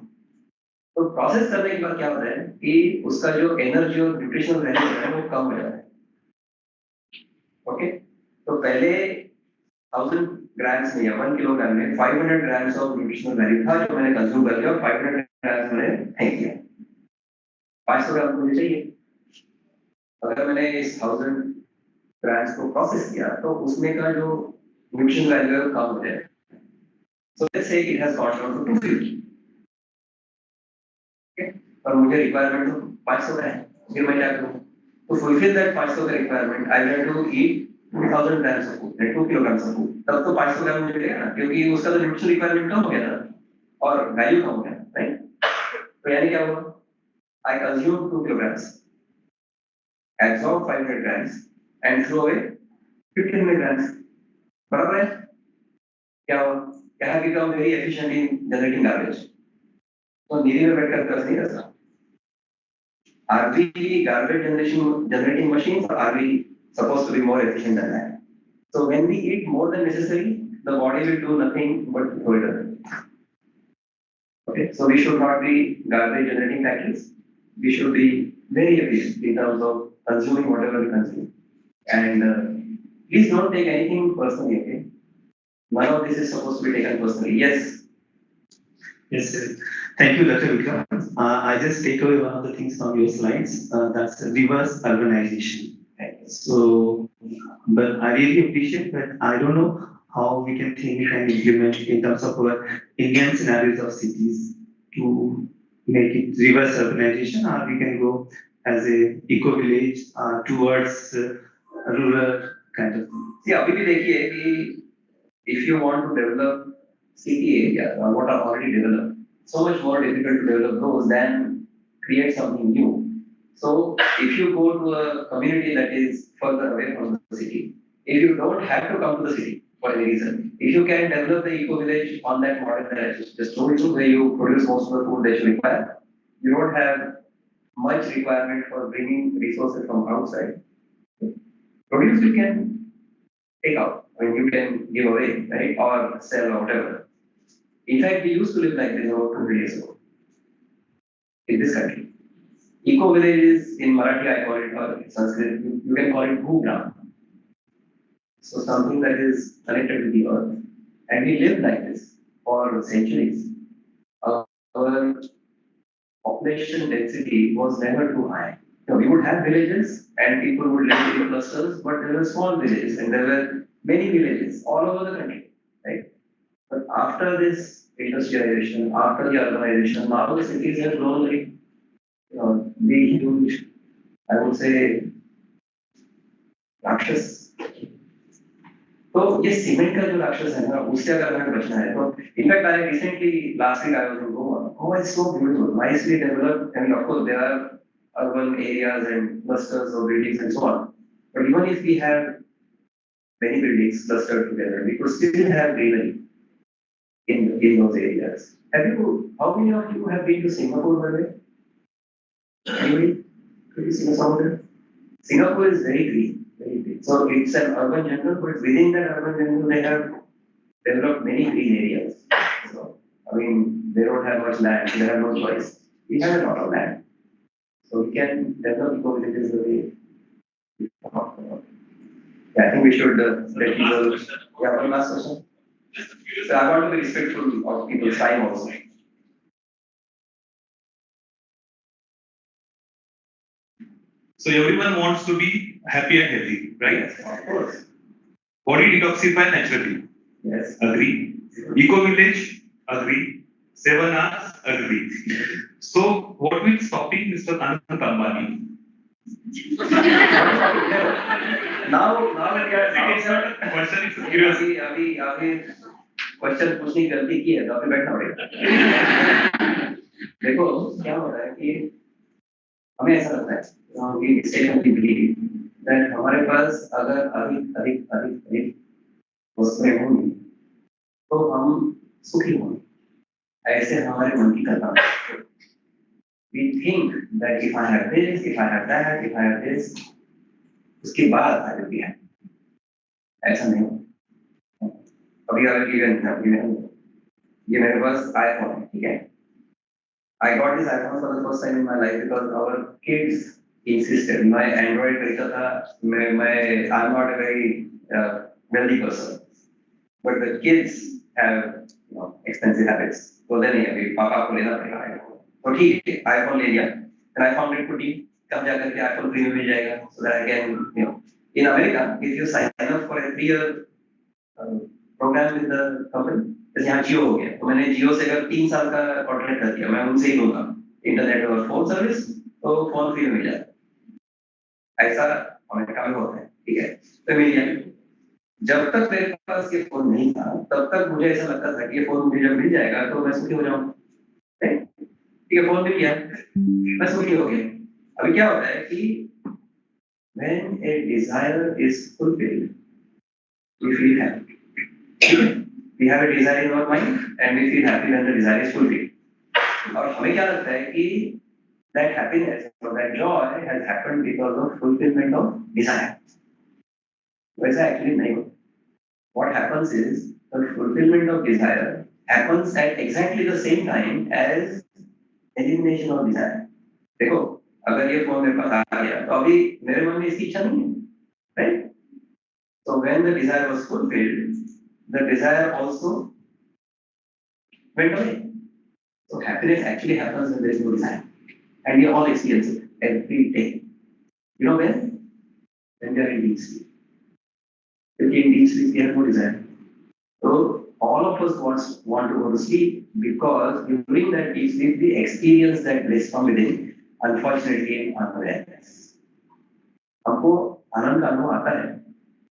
Speaker 3: तो process करने के बाद क्या होता है कि उसका जो एनर्जी और न्यूट्रिशनल वैल्यू है वो कम हो जाता है. ओके, तो पहले 1000 ग्राम्स में या 1 किलोग्राम में 500 ग्राम्स ऑफ न्यूट्रिशनल वैल्यू था जो मैंने कंज्यूम कर लिया और 500 ग्राम्स मैंने फेंक दिया. 500 ग्राम मुझे चाहिए. अगर मैंने इस 1000 ग्राम्स को प्रोसेस किया तो उसमें का जो न्यूट्रिशनल वैल्यू है कम हो जाए. So let's say it has got down to 250. और मुझे रिक्वायरमेंट तो 500 का है. फिर मैं क्या करूँ? To fulfill that 500 का requirement, I have to eat 2000 grams of food, 2 kilograms of food. तब तो 500 ग्राम मुझे मिलेगा ना, क्योंकि उसका तो न्यूट्रिशन रिक्वायरमेंट कम हो गया ना और वैल्यू कम हो गया, राइट? तो यानी क्या हुआ? I consume 2 kilograms, absorb 500 grams, and throw away 15 milligrams. बराबर है? क्या हुआ? I have become very efficient in generating garbage. तो नीरी में बैठकर कर नहीं रहता. Are we garbage generating machines, or are we supposed to be more efficient than that? So when we eat more than necessary, the body will do nothing but throw it away. Okay, so we should not be garbage generating factories. We should be very efficient in terms of consuming whatever we consume. And please don't take anything personally, okay? None of this is supposed to be taken personally. Yes.
Speaker 8: Yes, sir. Thank you, Dr. Vikram. I just take away one of the things from your slides. That's reverse urbanization. So, but I really appreciate that. I don't know how we can think and implement in terms of our Indian scenarios of cities to make it reverse urbanization, or we can go as a eco-village towards rural kind of thing.
Speaker 3: Yeah, अभी भी देखिए कि if you want to develop city areas or what are already developed, so much more difficult to develop those than create something new. So if you go to a community that is further away from the city, if you don't have to come to the city for any reason, if you can develop the eco-village on that model that I just told you, where you produce most of the food that you require, you don't have much requirement for bringing resources from outside. Produce you can take out, I mean you can give away, right, or sell or whatever. In fact, we used to live like this about 200 years ago in this country. Eco village is in Marathi, I call it, or in Sanskrit, you can call it Bhugram. So something that is connected with the earth. And we lived like this for centuries. Our population density was never too high. So we would have villages and people would live in clusters, but there were small villages and there were many villages all over the country, right? But after this industrialization, after the urbanization, now the cities have grown like, big, huge, I would say, राक्षस. तो ये cement का जो राक्षस है ना, उससे अगर हमें बचना है तो in fact I recently last week I was in Goa. Oh, it's so beautiful, nicely developed. I mean, of course, there are urban areas and clusters of buildings and so on. But even if we have many buildings clustered together, we could still have greenery in those areas. How many of you have been to Singapore, by the way? Anybody? Could you see somewhere? Singapore is very green, very green. So it's an urban jungle, but within that urban jungle, they have developed many green areas. So, I mean, they don't have much land, they have no choice. We have a lot of land. So we can develop eco-villages the way we talked about. Yeah, I think we should let people. Yeah, one last question. So I want to be respectful of people's time also.
Speaker 5: So everyone wants to be happy and healthy, right?
Speaker 3: Yes, of course.
Speaker 5: Body detoxify naturally.
Speaker 3: Yes.
Speaker 5: Agree. Eco village, agree. 7 hours, agree. So what will stopping Mr. Anand Ambani?
Speaker 3: now we are
Speaker 5: It is not a question, it's a curiosity.
Speaker 3: अभी question पूछने की गलती की है तो अभी बैठना पड़ेगा. देखो क्या हो रहा है कि हमें ऐसा लगता है कि मिस्टेकनली बिलीव दैट हमारे पास अगर अधिक वस्तुएं होंगी तो हम सुखी होंगे. ऐसे हमारे मन की कल्पना. We think that if I have this, if I have that, if I have this, उसके बाद I will be happy. ऐसा नहीं. अभी I will give an example. ये मेरे पास iPhone है, ठीक है? I got this iPhone for the first time in my life because our kids insisted. My Android तरीका था, I'm not a very wealthy person, but the kids have expensive habits. बोलते नहीं अभी पापा को लेना पड़ेगा iPhone. तो ठीक है, iPhone ले लिया. And I found it pretty. कब जाकर के iPhone free में मिल जाएगा, so that I can, in America, if you sign up for a 3-year program with the company, जैसे यहाँ जियो हो गया, तो मैंने जियो से अगर 3 साल का कॉन्ट्रैक्ट कर दिया, मैं उनसे ही लूंगा इंटरनेट और फोन सर्विस, तो फोन फ्री में मिल जाता है। ऐसा अमेरिका में होता है, ठीक है? तो मिल गया। जब तक मेरे पास ये फोन नहीं था, तब तक मुझे ऐसा लगता था कि ये फोन मुझे जब मिल जाएगा तो मैं सुखी हो जाऊंगा। ठीक है, फोन मिल गया, मैं सुखी हो गया। अभी क्या होता है कि when a desire is fulfilled, we feel happy. We have a desire in our mind and we feel happy when the desire is fulfilled. और हमें क्या लगता है कि that happiness or that joy has happened because of fulfillment of desire. वैसा actually नहीं होता. What happens is the fulfillment of desire happens at exactly the same time as elimination of desire. देखो, अगर ये फोन मेरे पास आ गया, तो अभी मेरे मन में इसकी इच्छा नहीं है, right? So when the desire was fulfilled, the desire also went away. So happiness actually happens when there is no desire, and we all experience it every day. You know when? When we are in deep sleep. If we are in deep sleep, we have no desire. So all of us want to go to sleep because during that deep sleep we experience that bliss from within. Unfortunately, in unawareness. हमको आनंद का अनुभव आता है,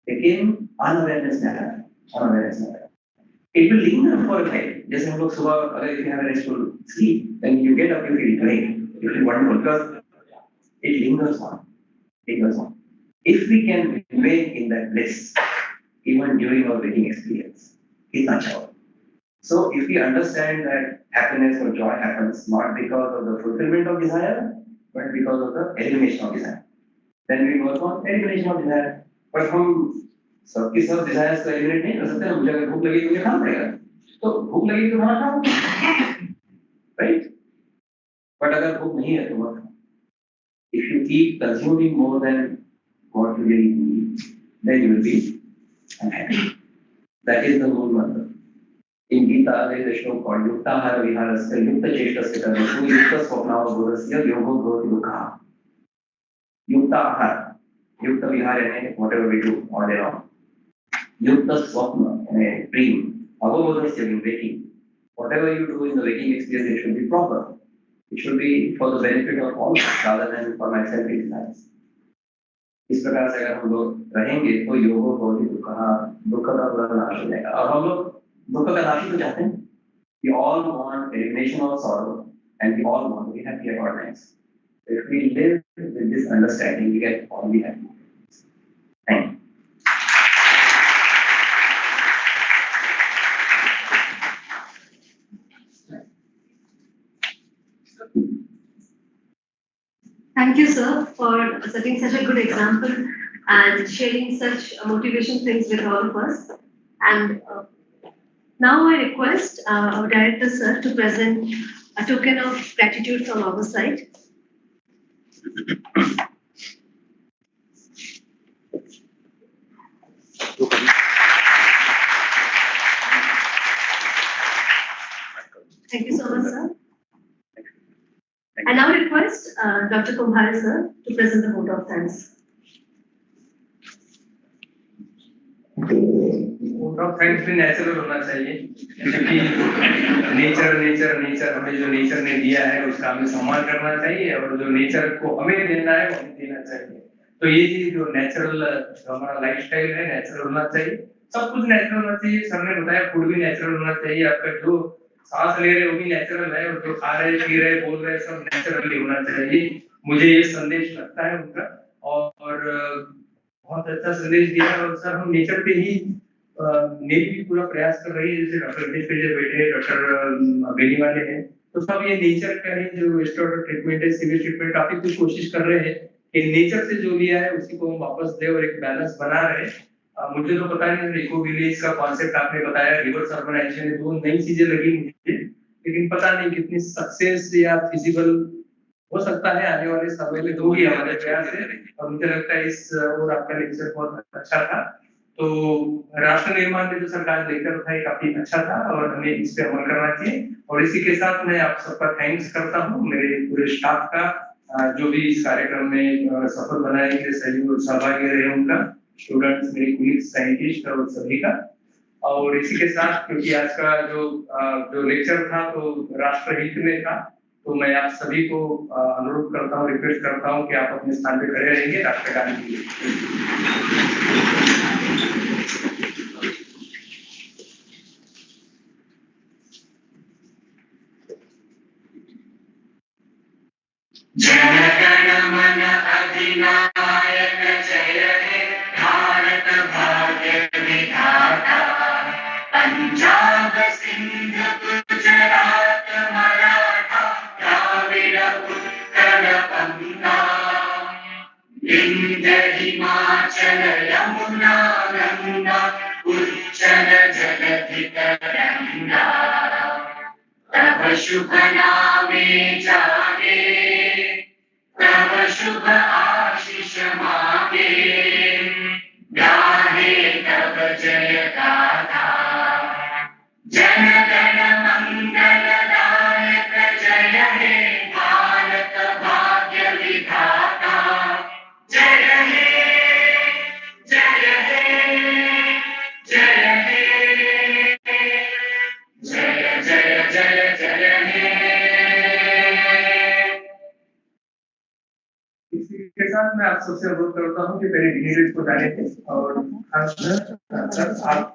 Speaker 3: लेकिन unawareness में आता है, unawareness में आता है. It will linger for a while. जैसे हम लोग सुबह अगर if you have a restful sleep, then you get up, you feel great, you feel wonderful because it lingers on, lingers on. If we can remain in that bliss even during our waking experience, it's not sure. So if we understand that happiness or joy happens not because of the fulfillment of desire, but because of the elimination of desire, then we work on elimination of desire. But हम सबकी सब desires को eliminate नहीं कर सकते ना. मुझे अगर भूख लगी तो मुझे खाना पड़ेगा, तो भूख लगी तो खाना खाओ, right? But अगर भूख नहीं है तो मत खाओ. If you keep consuming more than what you really need, then you will be unhappy. That is the whole mantra. In Gita, there is a shloka called Yuktahara Viharasya Yukta Cheshtasya Karmashu Yukta Swapnava Bodhasya Yogo Bhavati Dukha. Yuktahara, Yukta Vihara, whatever we do all day long. Yukta Swapna, a dream. Avabodhasya, in waking. Whatever you do in the waking experience, it should be proper. It should be for the benefit of all rather than for my selfish desires. इस प्रकार से अगर हम लोग रहेंगे तो योगो भवति दुःखः, दुःख का पूरा नाश हो जाएगा. और हम लोग दुख का नाश ही तो चाहते हैं. We all want elimination of sorrow and we all want to be happy at all times. If we live with this understanding, we get all the happy. Thank you.
Speaker 1: Thank you, sir, for setting such a good example and sharing such motivation things with all of us. And now I request our director, sir, to present a token of gratitude from our side. Thank you so much, sir. I now request Dr. Kumbhar, sir, to present the vote of thanks.
Speaker 9: Vote of thanks भी natural होना चाहिए, क्योंकि nature हमें जो nature ने दिया है उसका हमें सम्मान करना चाहिए और जो नेचर को हमें देना है वो हमें देना चाहिए. तो ये चीज जो नेचुरल हमारा लाइफस्टाइल है नेचुरल होना चाहिए. सब कुछ नेचुरल होना चाहिए. सर ने बताया फूड भी नेचुरल होना चाहिए. आपका जो सांस ले रहे वो भी नेचुरल है और जो खा रहे पी रहे बोल रहे सब नेचुरली होना चाहिए. मुझे ये संदेश लगता है उनका और बहुत अच्छा संदेश दिया. और सर हम नेचर पे ही नेवी भी पूरा प्रयास कर रही है. जैसे डॉक्टर बैठे डॉक्टर बेनी वाले हैं, तो सब ये नेचर का ही जो वेस्टर्न ट्रीटमेंट है सीवेज ट्रीटमेंट काफी कुछ कोशिश कर रहे हैं कि नेचर से जो लिया है उसी को हम वापस दे और एक बैलेंस बना रहे हैं. मुझे तो पता नहीं, इको विलेज का कॉन्सेप्ट आपने बताया, रिवर्स अर्बनाइजेशन, दो नई चीजें लगी मुझे, लेकिन पता नहीं कितनी सक्सेस या फिजिबल हो सकता है आने वाले समय में, होगी हमारे प्रयास से। और मुझे लगता है इस और आपका लेक्चर बहुत अच्छा था। तो राष्ट्र निर्माण में जो सरकार लेकर था ये काफी अच्छा था और हमें इस पे अमल करना चाहिए। और इसी के साथ मैं आप सबका थैंक्स करता हूँ, मेरे पूरे स्टाफ का, जो भी इस कार्यक्रम में सफल बनाने के लिए सहयोग और सहभागी रहे उनका, स्टूडेंट्स, मेरे कुलीग्स, साइंटिस्ट और सभी का। और इसी के साथ, क्योंकि आज का जो लेक्चर था तो राष्ट्र हित में था, तो मैं आप सभी को अनुरोध करता हूँ, रिक्वेस्ट करता हूँ कि आप अपने स्थान पे खड़े रहेंगे राष्ट्रगान के लिए।
Speaker 10: जन मन अधिनायक जय हे भारत भाग्य विधाता, पंजाब सिंध गुजरात मराठा द्राविड़ उत्कल गंगा, विंध्य हिमाचल यमुना गंगा उच्चल जलधि तरंगा, तब शुभ नामे जागे, तब शुभ आशीष मांगे, गाहे तब जय गाथा, जन गण मंगल दायक जय हे भारत भाग्य विधाता, जय हे जय हे जय हे, जय जय जय जय हे।
Speaker 9: इसी के साथ मैं आप सबसे अनुरोध करता हूँ कि मेरे लीडर्स को जाने दें और खासकर आप